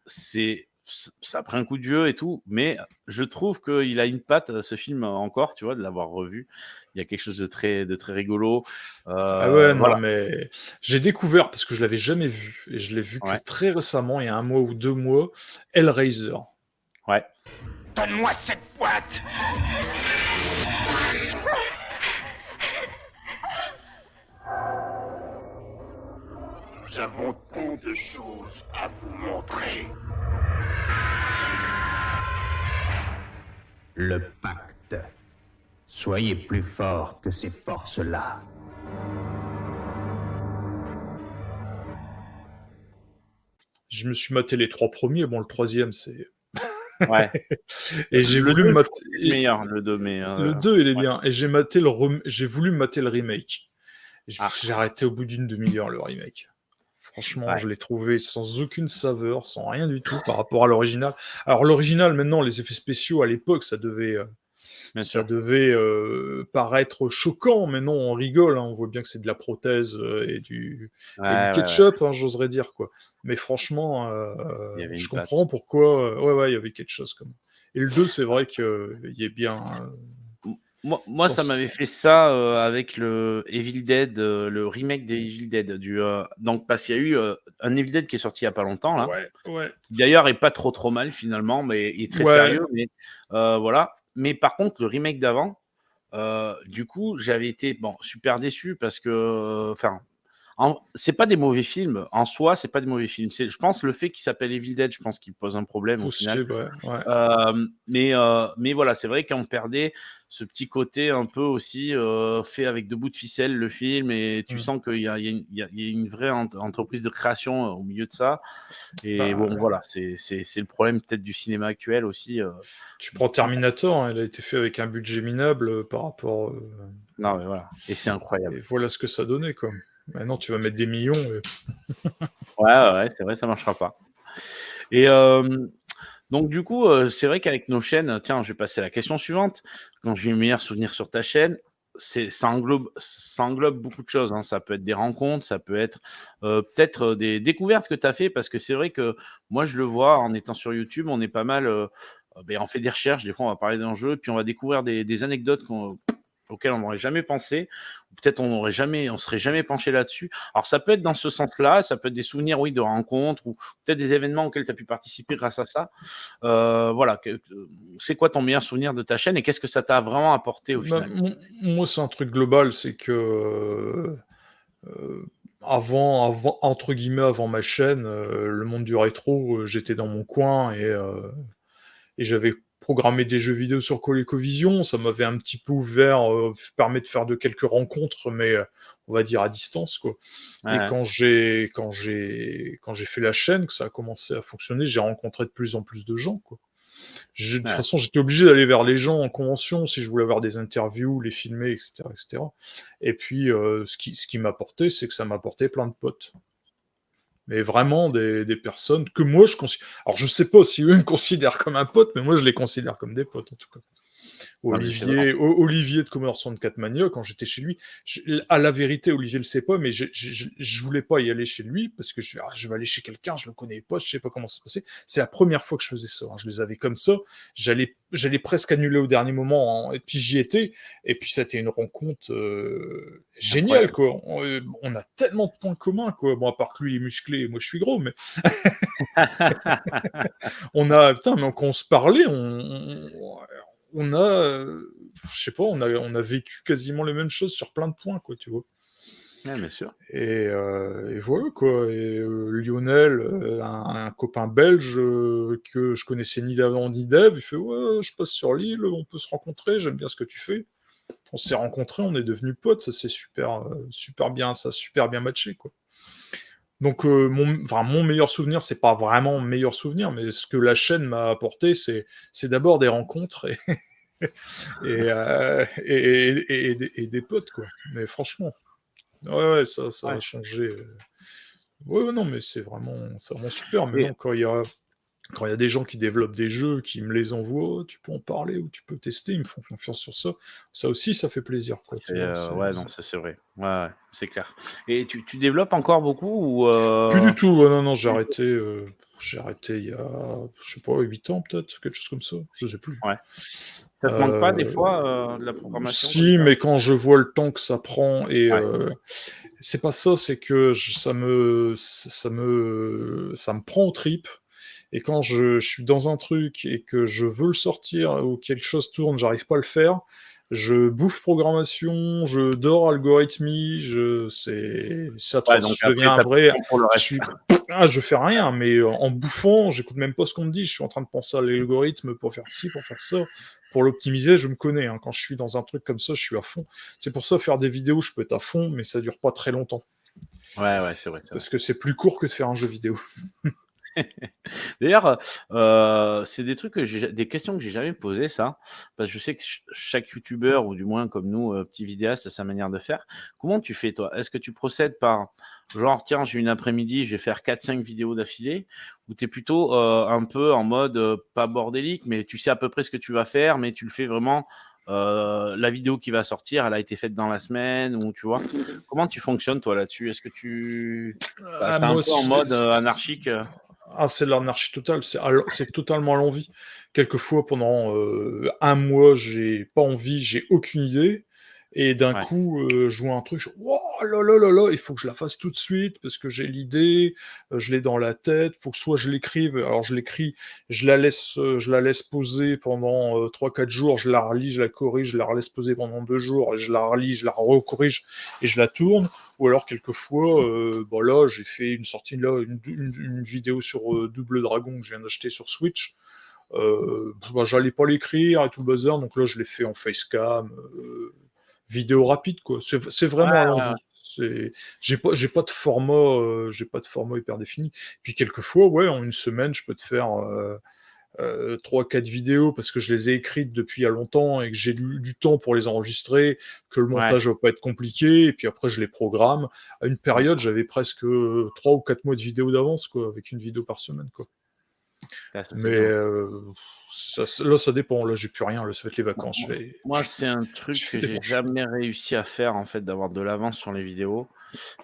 S1: ça a pris un coup de vieux et tout, mais je trouve qu'il a une patte, ce film, encore, tu vois, de l'avoir revu. Il y a quelque chose de très rigolo.
S2: Ah ouais, non,
S1: voilà.
S2: mais j'ai découvert, parce que je l'avais jamais vu, et je l'ai vu que
S1: Ouais.
S2: très récemment, il y a 1 mois ou 2 mois, Hellraiser.
S1: Ouais.
S3: Donne-moi cette boîte. Nous avons tant de choses à vous montrer.
S6: Le pacte. Soyez plus fort que ces forces-là.
S2: Je me suis maté les 3 premiers, bon, le 3e, c'est...
S1: Ouais.
S2: Et j'ai
S1: Le
S2: voulu
S1: 2,
S2: me mater...
S1: c'est le meilleur, le 2, mais...
S2: Le 2, il est
S1: ouais.
S2: bien. Et j'ai voulu me mater le remake. Et j'ai arrêté au bout d'une demi-heure, le remake. Franchement,
S1: Ouais.
S2: je l'ai trouvé sans aucune saveur, sans rien du tout par rapport à l'original. Alors, l'original, maintenant, les effets spéciaux, à l'époque, ça devait paraître choquant, mais non, on rigole, hein, on voit bien que c'est de la prothèse et du
S1: Ouais.
S2: ketchup, hein, j'oserais dire, quoi. Mais franchement,
S1: Il y avait
S2: je
S1: une patte.
S2: comprends pourquoi... ouais, il y avait quelque chose comme... Et le 2, c'est vrai qu'il est bien...
S1: Moi, ça m'avait fait ça avec le Evil Dead, le remake des Evil Dead. Donc, parce qu'il y a eu un Evil Dead qui est sorti il n'y a pas longtemps, là.
S2: Ouais.
S1: Qui d'ailleurs est pas trop mal finalement, mais il est très
S2: Ouais.
S1: sérieux. Mais voilà. Mais par contre, le remake d'avant, du coup, j'avais été super déçu parce que, enfin, c'est pas des mauvais films en soi, c'est pas des mauvais films. Je pense le fait qu'il s'appelle Evil Dead, je pense qu'il pose un problème au final.
S2: Possible, ouais.
S1: Mais voilà, c'est vrai qu'on perdait ce petit côté un peu aussi fait avec 2 bouts de ficelle, le film, et tu sens qu'il y a une vraie entreprise de création au milieu de ça. Et
S2: Bah,
S1: voilà, c'est le problème peut-être du cinéma actuel aussi.
S2: Tu prends Terminator, hein, il a été fait avec un budget minable par rapport...
S1: Non, mais voilà. Et c'est incroyable.
S2: Et voilà ce que ça donnait, quoi. Maintenant, tu vas mettre des millions.
S1: Ouais, c'est vrai, ça marchera pas. Et donc, du coup, c'est vrai qu'avec nos chaînes, tiens, je vais passer à la question suivante. Quand j'ai mes meilleurs souvenirs sur ta chaîne, ça englobe beaucoup de choses, hein. Ça peut être des rencontres, ça peut être peut-être des découvertes que tu as fait, parce que c'est vrai que moi, je le vois en étant sur YouTube, on est pas mal, on fait des recherches, des fois, on va parler d'un jeu, puis on va découvrir des anecdotes auxquelles on n'aurait jamais pensé. Peut-être on serait jamais penché là-dessus. Alors, ça peut être dans ce sens-là, ça peut être des souvenirs, oui, de rencontres, ou peut-être des événements auxquels tu as pu participer grâce à ça. Voilà, c'est quoi ton meilleur souvenir de ta chaîne et qu'est-ce que ça t'a vraiment apporté au final?
S2: Moi, c'est un truc global, c'est que entre guillemets, avant ma chaîne, le monde du rétro, j'étais dans mon coin et j'avais programmé des jeux vidéo sur ColecoVision. Ça m'avait un petit peu ouvert, permis de faire de quelques rencontres, mais on va dire à distance, quoi. Et
S1: Ouais.
S2: quand j'ai fait la chaîne, que ça a commencé à fonctionner, j'ai rencontré de plus en plus de gens, quoi. De toute façon, j'étais obligé d'aller vers les gens en convention si je voulais avoir des interviews, les filmer, etc., etc. Et puis, ce qui m'a apporté, c'est que ça m'a apporté plein de potes. Mais vraiment des personnes que moi je considère. Alors, je sais pas si eux me considèrent comme un pote, mais moi je les considère comme des potes en tout cas. Olivier de Commodore 64 Mania, quand j'étais chez lui, à la vérité, Olivier le sait pas, mais je voulais pas y aller chez lui parce que je vais aller chez quelqu'un, je le connais pas, je sais pas comment ça se passait. C'est la première fois que je faisais ça, hein. Je les avais comme ça. J'allais presque annuler au dernier moment, hein, et puis j'y étais. Et puis ça a été une rencontre géniale, quoi. On a tellement de points communs, quoi. Bon, à part que lui il est musclé et moi je suis gros, mais mais quand on se parlait, on a, je sais pas, on a vécu quasiment les mêmes choses sur plein de points, quoi, tu vois.
S1: Ouais, bien sûr.
S2: Et voilà quoi. Et Lionel, un copain belge que je connaissais ni d'avant ni d'Ève, il fait ouais, je passe sur l'île, on peut se rencontrer, j'aime bien ce que tu fais. On s'est rencontrés, on est devenus potes, ça c'est super bien, ça a super bien matché quoi. Donc mon meilleur souvenir, c'est pas vraiment mon meilleur souvenir, mais ce que la chaîne m'a apporté, c'est d'abord des rencontres et des potes quoi. Mais franchement, ouais, ça a
S1: Ouais.
S2: changé. Ouais, ouais, non, mais c'est vraiment super.
S1: Et
S2: Maintenant, quand il y a des gens qui développent des jeux, qui me les envoient, tu peux en parler ou tu peux tester, ils me font confiance sur ça. Ça aussi, ça fait plaisir, quoi, tu
S1: c'est,
S2: vois.
S1: ouais, non, ça c'est vrai. Ouais, ouais, c'est clair. Et tu développes encore beaucoup ou
S2: Plus du tout, ouais, non, non, j'ai arrêté il y a, je sais pas, 8 ans peut-être, quelque chose comme ça, je sais plus.
S1: ouais. Ça te manque pas des
S2: Euh,
S1: fois de la programmation comme
S2: Si,
S1: ça?
S2: mais quand je vois le temps que ça prend
S1: Ouais,
S2: c'est pas ça, c'est que ça me prend aux tripes. Et quand je suis dans un truc et que je veux le sortir ou quelque chose tourne, j'arrive pas à le faire, je bouffe programmation, je dors algorithmie, c'est
S1: ouais,
S2: atroce.
S1: donc
S2: Je
S1: après
S2: deviens un
S1: tu plus
S2: vrai,
S1: le temps pour le
S2: je
S1: reste.
S2: suis, je fais rien, mais en bouffant, j'écoute même pas ce qu'on me dit. Je suis en train de penser à l'algorithme pour faire ci, pour faire ça, pour l'optimiser. Je me connais, hein. Quand je suis dans un truc comme ça, je suis à fond. C'est pour ça faire des vidéos, je peux être à fond, mais ça dure pas très longtemps
S1: Ouais, ouais, c'est vrai, c'est vrai.
S2: parce que c'est plus court que de faire un jeu vidéo.
S1: D'ailleurs, c'est des trucs que des questions que j'ai jamais posées ça, parce que je sais que chaque youtubeur ou du moins comme nous, petits vidéastes, a sa manière de faire. Comment tu fais toi? Est-ce que tu procèdes par genre: «Tiens, j'ai une après-midi, je vais faire 4-5 vidéos d'affilée» ou tu es plutôt, un peu en mode, pas bordélique, mais tu sais à peu près ce que tu vas faire, mais tu le fais vraiment, la vidéo qui va sortir, elle a été faite dans la semaine ou tu vois? Comment tu fonctionnes toi là-dessus? Est-ce que tu tu
S2: Ah,
S1: es un
S2: moi,
S1: peu en mode, anarchique?
S2: c'est de l'anarchie totale, c'est totalement à l'envie. Quelquefois, pendant, 1 mois, j'ai pas envie, j'ai aucune idée et d'un
S1: Ouais.
S2: coup, je vois un truc, je fais: «Waouh, là là là là, il faut que je la fasse tout de suite parce que j'ai l'idée, je l'ai dans la tête, faut que soit je l'écrive». Alors je l'écris, je la laisse poser pendant, 3-4 jours, je la relis, je la corrige, je la relaisse poser pendant 2 jours et je la relis, je la recorrige et je la tourne. Ou alors quelquefois, bah là, j'ai fait une sortie là, une vidéo sur Double Dragon que je viens d'acheter sur Switch. Bah, j'allais pas l'écrire et tout le bazar, donc là je l'ai fait en facecam, vidéo rapide quoi. C'est
S1: Ouais,
S2: vraiment à
S1: ouais, ouais.
S2: l'envie. J'ai pas de format hyper défini. Puis quelquefois, ouais, en une semaine, je peux te faire 3-4 vidéos parce que je les ai écrites depuis il y a longtemps et que j'ai du temps pour les enregistrer, que le
S1: Ouais,
S2: montage va pas être compliqué, et puis après je les programme. À une période,
S1: d'accord.
S2: j'avais presque 3 ou 4 mois de vidéos d'avance, quoi, avec une vidéo par semaine, quoi.
S1: Ah, ça, c'est
S2: Mais
S1: bien.
S2: là, ça dépend. Là, j'ai plus rien. Là, ça va être les
S1: Moi
S2: vacances.
S1: moi moi, c'est un
S2: Je
S1: truc
S2: fais
S1: que
S2: des
S1: j'ai
S2: manches.
S1: jamais réussi à faire, en fait, d'avoir de l'avance sur les vidéos.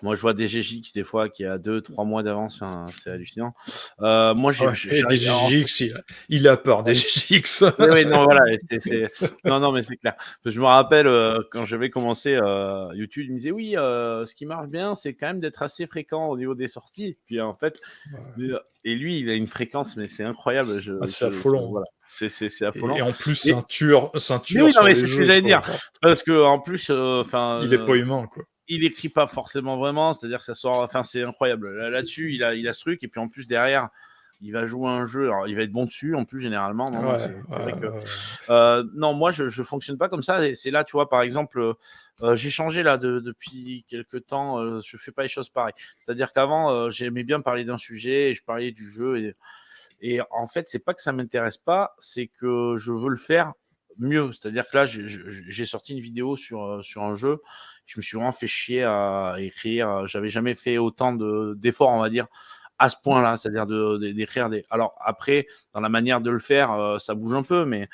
S1: Moi, je vois des GGX des fois qui a 2-3 mois d'avance, enfin, c'est hallucinant. Moi,
S2: Ah ouais, et des
S1: j'arrive en fait
S2: GGX, il a peur des
S1: ouais.
S2: GGX.
S1: Oui, oui, non, voilà, et c'est non, non, mais c'est clair. Je me rappelle, quand j'avais commencé, YouTube, il me disait: «Oui, ce qui marche bien, c'est quand même d'être assez fréquent au niveau des sorties». Puis en fait, et lui, il a une fréquence, mais c'est incroyable.
S2: Ah, c'est affolant.
S1: Voilà, c'est
S2: Et
S1: affolant.
S2: en plus,
S1: Mais mais
S2: ceinture
S1: oui, non,
S2: sur
S1: mais
S2: les
S1: c'est ce que
S2: jeux,
S1: j'allais
S2: quoi.
S1: dire. Parce qu'en plus, enfin,
S2: Il est pas humain, quoi.
S1: il écrit pas forcément vraiment, c'est-à-dire que ça sort, enfin, c'est incroyable. Là-dessus, il a ce truc, et puis en plus derrière, il va jouer un jeu, alors il va être bon dessus en plus généralement. Non, non,
S2: Ouais,
S1: c'est vrai
S2: ouais,
S1: que
S2: ouais.
S1: non, moi je fonctionne pas comme ça, et c'est là, tu vois, par exemple, j'ai changé là depuis quelque temps, je fais pas les choses pareilles. C'est-à-dire qu'avant, j'aimais bien parler d'un sujet et je parlais du jeu, et en fait, c'est pas que ça m'intéresse pas, c'est que je veux le faire mieux. C'est-à-dire que là, j'ai sorti une vidéo sur un jeu. Je me suis vraiment fait chier à écrire. J'avais jamais fait autant d'efforts, on va dire, à ce point-là. C'est-à-dire d'écrire des. Alors après, dans la manière de le faire, ça bouge un peu, mais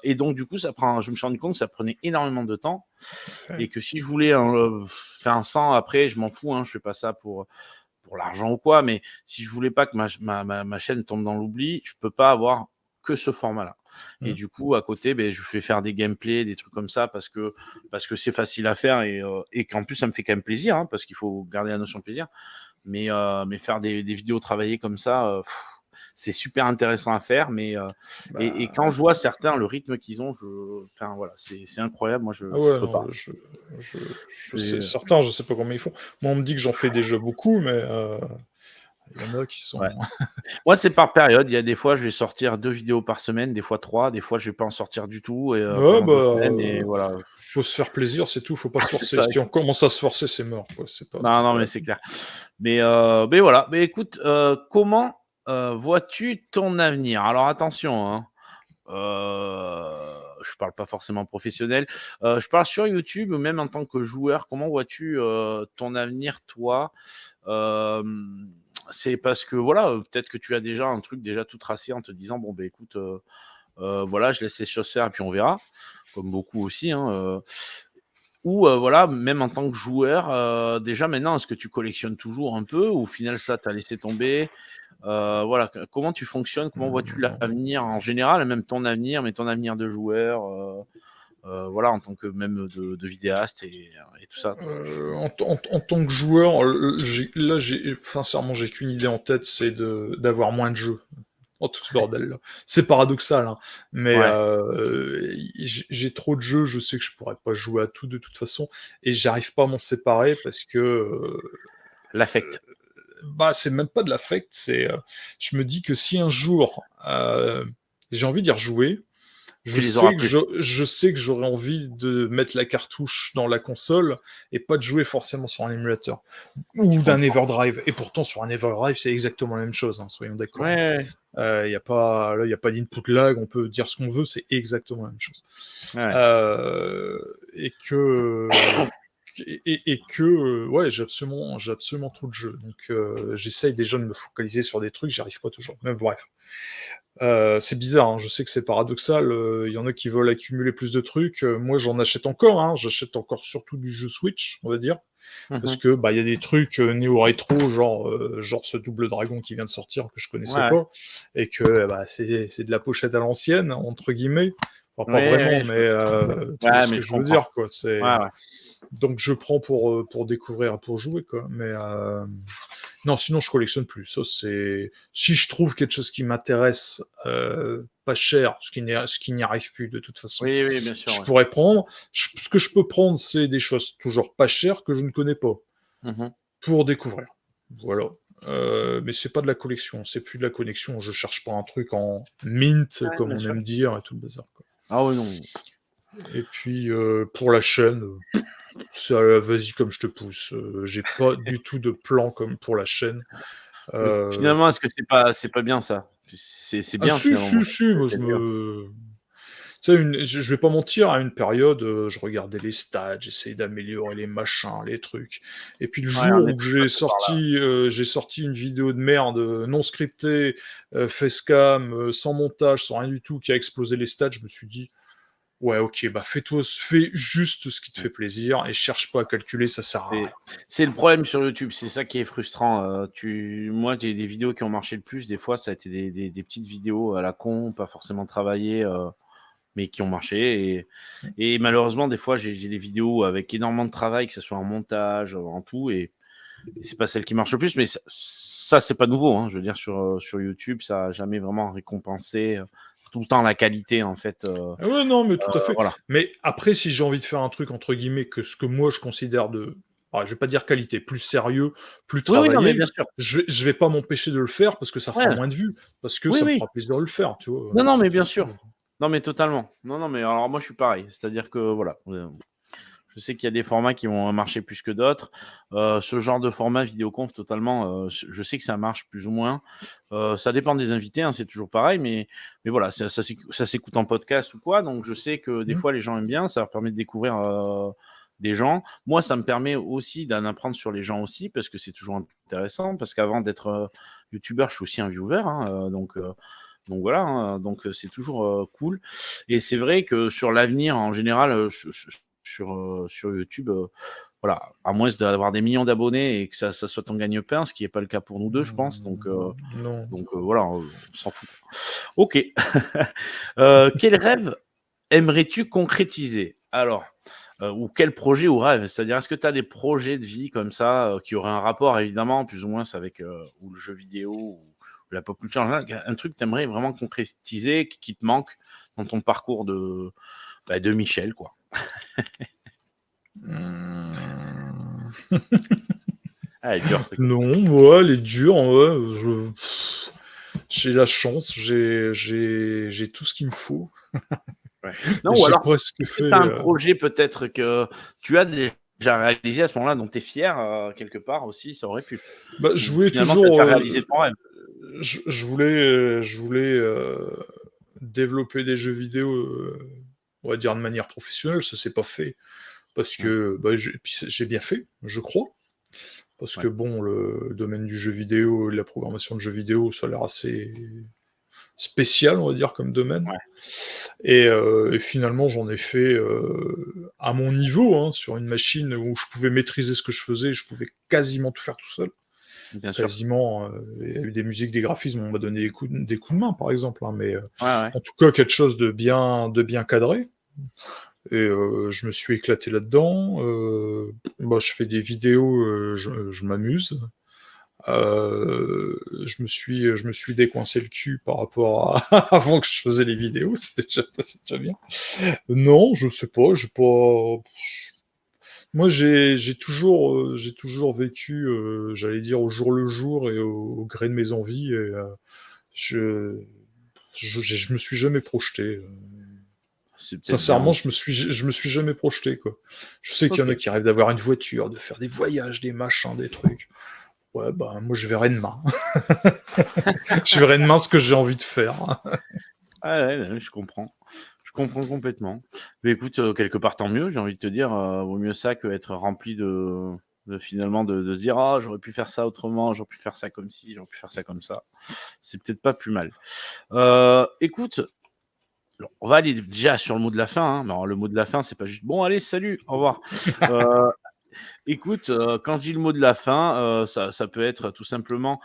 S1: et donc du coup, je me suis rendu compte que ça prenait énormément de temps,
S2: Ouais.
S1: et que si je voulais faire un 100 après, je m'en fous. Hein, je fais pas ça pour l'argent ou quoi, mais si je voulais pas que ma chaîne tombe dans l'oubli, je peux pas avoir que ce format-là. Et
S2: Mmh.
S1: du coup, à côté, ben, je fais faire des gameplays, des trucs comme ça, parce que c'est facile à faire, et qu'en plus, ça me fait quand même plaisir, hein, parce qu'il faut garder la notion de plaisir. Mais faire des vidéos travaillées comme ça, c'est super intéressant à faire, mais et
S2: Bah,
S1: quand je vois certains, le rythme qu'ils ont, enfin voilà, c'est incroyable. Moi,
S2: ah
S1: je
S2: ouais,
S1: peux
S2: non,
S1: pas.
S2: je sais,
S1: C'est-
S2: certains, je sais pas comment ils font. Moi, on me dit que j'en fais déjà beaucoup, mais il y en a qui sont.
S1: Ouais. Moi, c'est par période. Il y a des fois, je vais sortir 2 vidéos par semaine, des fois 3, des fois, je vais pas en sortir du tout et
S2: Ouais,
S1: pendant 2
S2: bah,
S1: semaines et voilà.
S2: faut se faire plaisir, c'est tout, faut pas se
S1: C'est
S2: forcer.
S1: ça.
S2: Si on commence à se forcer, c'est mort, quoi.
S1: Non,
S2: C'est
S1: non,
S2: pas
S1: mais
S2: la
S1: c'est
S2: peine.
S1: clair. Mais voilà. Mais écoute, comment vois-tu ton avenir? Alors attention, hein, je parle pas forcément professionnel. Je parle sur YouTube ou même en tant que joueur. Comment vois-tu ton avenir, toi? C'est parce que voilà, peut-être que tu as déjà un truc déjà tout tracé en te disant bon, ben écoute, voilà, je laisse les choses faire et puis on verra, comme beaucoup aussi, hein. Ou voilà, même en tant que joueur, déjà maintenant, est-ce que tu collectionnes toujours un peu ou au final ça, tu as laissé tomber? Voilà, comment tu fonctionnes? Comment vois-tu l'avenir en général, même ton avenir, mais ton avenir de joueur, voilà, en tant que même de vidéaste et tout ça, quoi?
S2: En tant que joueur, sincèrement, j'ai qu'une idée en tête, c'est d'avoir moins de jeux. Oh, tout ce bordel-là. C'est paradoxal, hein, mais
S1: Ouais,
S2: j'ai trop de jeux, je sais que je pourrais pas jouer à tout de toute façon, et j'arrive pas à m'en séparer parce que
S1: l'affect.
S2: bah, c'est même pas de l'affect, je me dis que si un jour j'ai envie d'y rejouer,
S1: Tu les auras plus.
S2: je sais que j'aurais envie de mettre la cartouche dans la console et pas de jouer forcément sur un émulateur
S1: Je
S2: ou d'un
S1: comprends.
S2: Everdrive. Et pourtant, sur un Everdrive, c'est exactement la même chose, hein, soyons
S1: Ouais,
S2: d'accord.
S1: ouais,
S2: Il y a pas, là, il y a pas d'input lag, on peut dire ce qu'on veut, c'est exactement la même chose.
S1: ouais, ouais.
S2: Et que ouais, j'ai absolument trop de jeux. Donc j'essaye déjà de me focaliser sur des trucs, j'y arrive pas toujours. Mais bref. C'est bizarre, hein, je sais que c'est paradoxal, il y en a qui veulent accumuler plus de trucs, moi j'en achète encore, hein, j'achète encore surtout du jeu Switch, on va dire, parce
S1: Mmh.
S2: que, bah, il y a des trucs, néo-rétro, genre ce Double Dragon qui vient de sortir que je
S1: Ouais,
S2: connaissais
S1: ouais.
S2: pas et que, bah, c'est de la pochette à l'ancienne, entre guillemets. Enfin, pas
S1: Ouais,
S2: vraiment,
S1: ouais, je
S2: mais
S1: vois.
S2: tu vois
S1: Ouais,
S2: ce
S1: mais
S2: que
S1: je
S2: je veux
S1: comprends.
S2: dire, quoi,
S1: Ouais, ouais.
S2: donc je prends pour découvrir, pour jouer, quoi, mais non, sinon je collectionne plus. Ça, c'est si je trouve quelque chose qui m'intéresse, pas cher, ce qui n'y arrive plus de toute façon,
S1: Oui, oui, bien sûr,
S2: je
S1: ouais.
S2: pourrais prendre. Ce que je peux prendre, c'est des choses toujours pas chères que je ne connais pas
S1: Mmh.
S2: pour découvrir. Voilà. Mais c'est pas de la collection, c'est plus de la collection. Je cherche pas un truc en mint,
S1: Ouais,
S2: comme
S1: bien
S2: on
S1: sûr.
S2: aime dire, et tout le bazar, quoi.
S1: Ah oui, non.
S2: Et puis pour la chaîne, ça, vas-y comme je te pousse. J'ai pas du tout de plan comme pour la chaîne.
S1: Mais
S2: Euh,
S1: finalement, est-ce que c'est pas bien ça? C'est
S2: Ah
S1: bien
S2: si,
S1: finalement, moi,
S2: si, si, moi je
S1: j'aime bien.
S2: me... Tu sais, je vais pas mentir, à une période, je regardais les stats, j'essayais d'améliorer les machins, les trucs. Et puis le
S1: Ouais, on
S2: jour
S1: est
S2: où
S1: tous passés par là.
S2: j'ai sorti une vidéo de merde, non scriptée, facecam, sans montage, sans rien du tout, qui a explosé les stats, je me suis dit, ouais, ok, bah fais juste ce qui te
S1: Ouais.
S2: fait plaisir et cherche pas à calculer, ça sert à
S1: C'est
S2: rien.
S1: c'est le problème sur YouTube, c'est ça qui est frustrant, moi, j'ai des vidéos qui ont marché le plus, des fois, ça a été des petites vidéos à la con, pas forcément travaillées, mais qui ont marché et malheureusement, des fois, j'ai des vidéos avec énormément de travail, que ce soit en montage, en tout et c'est pas celle qui marche le plus, mais ça c'est pas nouveau, hein. Je veux dire sur YouTube, ça a jamais vraiment récompensé, tout le temps la qualité, en fait,
S2: Ah ouais, non, mais tout à fait.
S1: voilà.
S2: Mais après, si j'ai envie de faire un truc, entre guillemets, que ce que moi je considère de, je vais pas dire qualité, plus sérieux, plus
S1: Oui, oui, non, mais
S2: travaillé,
S1: bien sûr.
S2: je vais pas m'empêcher de le faire parce que ça fera
S1: Ouais,
S2: moins de vues, parce que
S1: oui,
S2: ça me
S1: oui.
S2: fera plaisir de le faire, tu vois.
S1: Non, non, mais
S2: C'est
S1: bien sûr.
S2: tout.
S1: Non, mais totalement. Non, non, mais alors moi, je suis pareil. C'est-à-dire que voilà, je sais qu'il y a des formats qui vont marcher plus que d'autres. Ce genre de format vidéoconf totalement, je sais que ça marche plus ou moins. Ça dépend des invités, hein, c'est toujours pareil, mais voilà, ça s'écoute en podcast ou quoi, donc je sais que des
S2: Mm.
S1: fois les gens aiment bien, ça leur permet de découvrir, des gens. Moi, ça me permet aussi d'en apprendre sur les gens aussi, parce que c'est toujours intéressant, parce qu'avant d'être, youtubeur, je suis aussi un viewer, hein, donc voilà, hein, donc c'est toujours, cool et c'est vrai que sur l'avenir en général, sur YouTube, voilà, à moins d'avoir des millions d'abonnés et que ça soit ton gagne-pain, ce qui est pas le cas pour nous 2 je pense
S2: Non.
S1: donc voilà, on s'en fout. OK. Quel rêve aimerais-tu concrétiser? Alors, ou quel projet ou rêve? C'est-à-dire, est-ce que tu as des projets de vie comme ça, qui auraient un rapport évidemment plus ou moins avec, ou le jeu vidéo la pop culture en général, un truc que tu aimerais vraiment concrétiser, qui te manque dans ton parcours de Michel, quoi.
S2: Mmh.
S1: Ah, elle est dure, cette question.
S2: Non, ouais, elle est dure, ouais, j'ai la chance, j'ai tout ce qu'il me faut.
S1: Ouais. Non, ou
S2: J'ai
S1: alors,
S2: presque
S1: est-ce que
S2: fait,
S1: tu as un projet peut-être que tu as déjà réalisé à ce moment-là, dont tu es fier, quelque part aussi, ça aurait pu?
S2: bah, je
S1: Ou
S2: voulais
S1: finalement, tu as
S2: toujours,
S1: déjà réalisé ton rêve?
S2: je voulais, développer des jeux vidéo, on va dire de manière professionnelle, ça s'est pas fait parce
S1: Mmh.
S2: que, bah, j'ai bien fait, je crois. Parce que
S1: Ouais.
S2: bon, le domaine du jeu vidéo et de la programmation de jeux vidéo, ça a l'air assez spécial, on va dire, comme domaine.
S1: Ouais.
S2: Et finalement, j'en ai fait, à mon niveau, hein, sur une machine où je pouvais maîtriser ce que je faisais, je pouvais quasiment tout faire tout seul.
S1: Bien sûr.
S2: Quasiment, il y a eu des musiques, des graphismes, on m'a donné des coups de main, par exemple, hein, mais
S1: Ouais, ouais.
S2: en tout cas, quelque chose de bien cadré. Et je me suis éclaté là-dedans. Bah, je fais des vidéos, je m'amuse. Je me suis décoincé le cul par rapport à avant que je faisais les vidéos, c'est déjà bien. Non, je sais pas, j'ai pas moi j'ai toujours vécu, j'allais dire au jour le jour et au gré de mes envies et je je me suis jamais projeté,
S1: C'est peut-être
S2: sincèrement,
S1: bien.
S2: je me suis jamais projeté, quoi. Je sais qu'il y en a
S1: OK.
S2: qui rêvent d'avoir une voiture, de faire des voyages, des machins, des trucs. Ouais, bah, moi je verrai demain. Je verrai demain ce que j'ai envie de faire.
S1: Ah ouais, ouais, je comprends. Je comprends complètement. Mais écoute, quelque part, tant mieux, j'ai envie de te dire, vaut mieux ça qu'être rempli de finalement de se dire: «Ah, j'aurais pu faire ça autrement, j'aurais pu faire ça comme ci, j'aurais pu faire ça comme ça». C'est peut-être pas plus mal. Écoute, alors on va aller déjà sur le mot de la fin, hein, mais alors le mot de la fin, c'est pas juste: «Bon allez, salut, au revoir». Heu Écoute, quand je dis le mot de la fin, ça peut être tout simplement,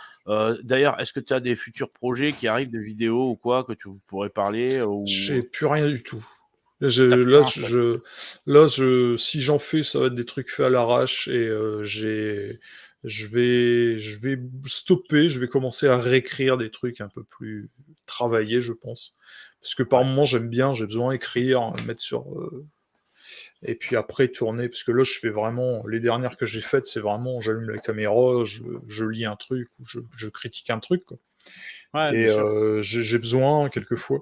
S1: d'ailleurs, est-ce que tu as des futurs projets qui arrivent de vidéos ou quoi que tu pourrais parler,
S2: J'ai
S1: ou
S2: plus rien du tout. Je
S1: tu plus
S2: là,
S1: rien en tête?
S2: si j'en fais, ça va être des trucs faits à l'arrache et je vais stopper, je vais commencer à réécrire des trucs un peu plus travaillés, je pense. Parce que par
S1: Ouais,
S2: moments, j'aime bien, j'ai besoin d'écrire, mettre sur, et puis après tourner, parce que là, je fais vraiment les dernières que j'ai faites, c'est vraiment j'allume la caméra, je lis un truc ou je critique un truc, quoi.
S1: ouais, bien
S2: Et
S1: sûr.
S2: j'ai besoin quelquefois,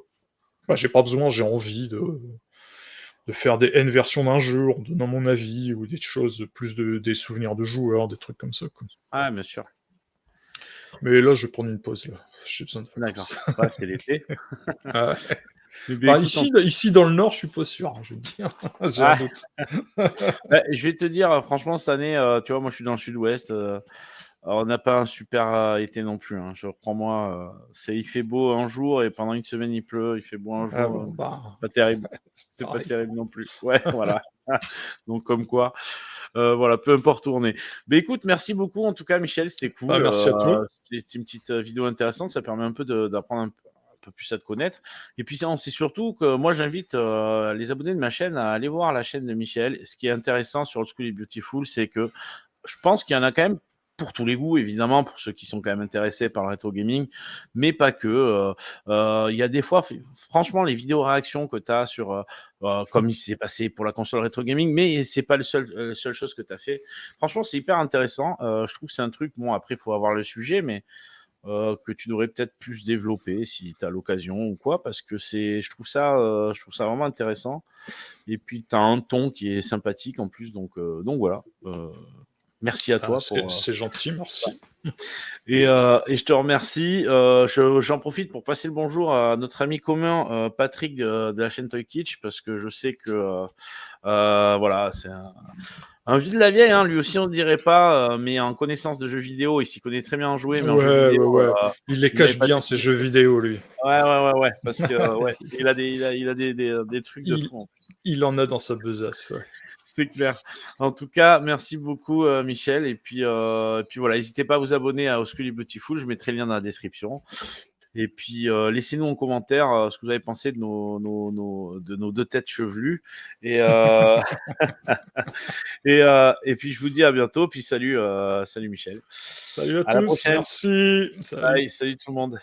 S2: bah, j'ai pas besoin, j'ai envie de faire des N versions d'un jeu en donnant mon avis ou des choses plus des souvenirs de joueurs, des trucs comme ça, quoi.
S1: Ouais, bien sûr.
S2: Mais là, je vais prendre une pause, là. J'ai besoin de
S1: D'accord.
S2: vacances.
S1: Ouais, c'est l'été.
S2: Ah ouais.
S1: Eh beh,
S2: Bah,
S1: écoute, en
S2: ici dans le nord, je suis pas sûr, hein, je vais te dire. J'ai un
S1: ah,
S2: doute.
S1: bah, je vais te dire, franchement, cette année, tu vois, moi, je suis dans le sud-ouest, on n'a pas un super, été non plus, hein. Je crois-moi, il fait beau un jour et pendant une semaine, il pleut, il fait beau un
S2: Ah
S1: jour,
S2: bon,
S1: c'est
S2: bah,
S1: pas terrible.
S2: c'est
S1: C'est pas
S2: pareil.
S1: terrible non plus. Ouais, voilà. Donc comme quoi, voilà, peu importe où on est. Beh, écoute, merci beaucoup en tout cas Michel, c'était
S2: Bah,
S1: cool,
S2: merci à toi.
S1: c'était une petite, vidéo intéressante, ça permet un peu d'apprendre un peu plus à te connaître et puis c'est surtout que moi j'invite, les abonnés de ma chaîne à aller voir la chaîne de Michel. Ce qui est intéressant sur Old School et Beautiful, c'est que je pense qu'il y en a quand même pour tous les goûts, évidemment, pour ceux qui sont quand même intéressés par le rétro gaming, mais pas que. Il y a des fois, franchement, les vidéos réactions que tu as sur, comme il s'est passé pour la console rétro gaming, mais c'est pas la seule chose que tu as fait. Franchement, c'est hyper intéressant. Je trouve que c'est un truc, bon, après, il faut avoir le sujet, mais que tu devrais peut-être plus développer si tu as l'occasion ou quoi, parce que je trouve ça vraiment intéressant. Et puis, tu as un ton qui est sympathique en plus, donc voilà. Merci à
S2: Ah,
S1: toi pour,
S2: c'est gentil,
S1: ça.
S2: merci.
S1: Et je te remercie. J'en profite pour passer le bonjour à notre ami commun, Patrick de la chaîne Toy Kitsch, parce que je sais que voilà, c'est un vieux de la vieille, hein, lui aussi on ne dirait pas, mais en connaissance de jeux vidéo, il s'y connaît très bien en jouer, mais en jeux
S2: Ouais,
S1: vidéo,
S2: ouais, ouais. Il les
S1: il m'avait
S2: cache
S1: pas
S2: bien,
S1: dit
S2: ces
S1: qu'il
S2: jeux
S1: était.
S2: vidéo, lui.
S1: Ouais, ouais, ouais, ouais, parce que ouais, il a des trucs de
S2: Il
S1: fou en plus.
S2: il en a dans sa besace, ouais.
S1: C'est clair. En tout cas, merci beaucoup, Michel. Et puis voilà, n'hésitez pas à vous abonner à Osculi Beautiful. Je mettrai le lien dans la description. Et puis, laissez-nous en commentaire ce que vous avez pensé de nos deux têtes chevelues. Et, et puis, je vous dis à bientôt. Puis salut Michel.
S2: Salut à
S1: À la
S2: tous,
S1: prochaine.
S2: merci. Salut.
S1: Bye, salut tout le monde.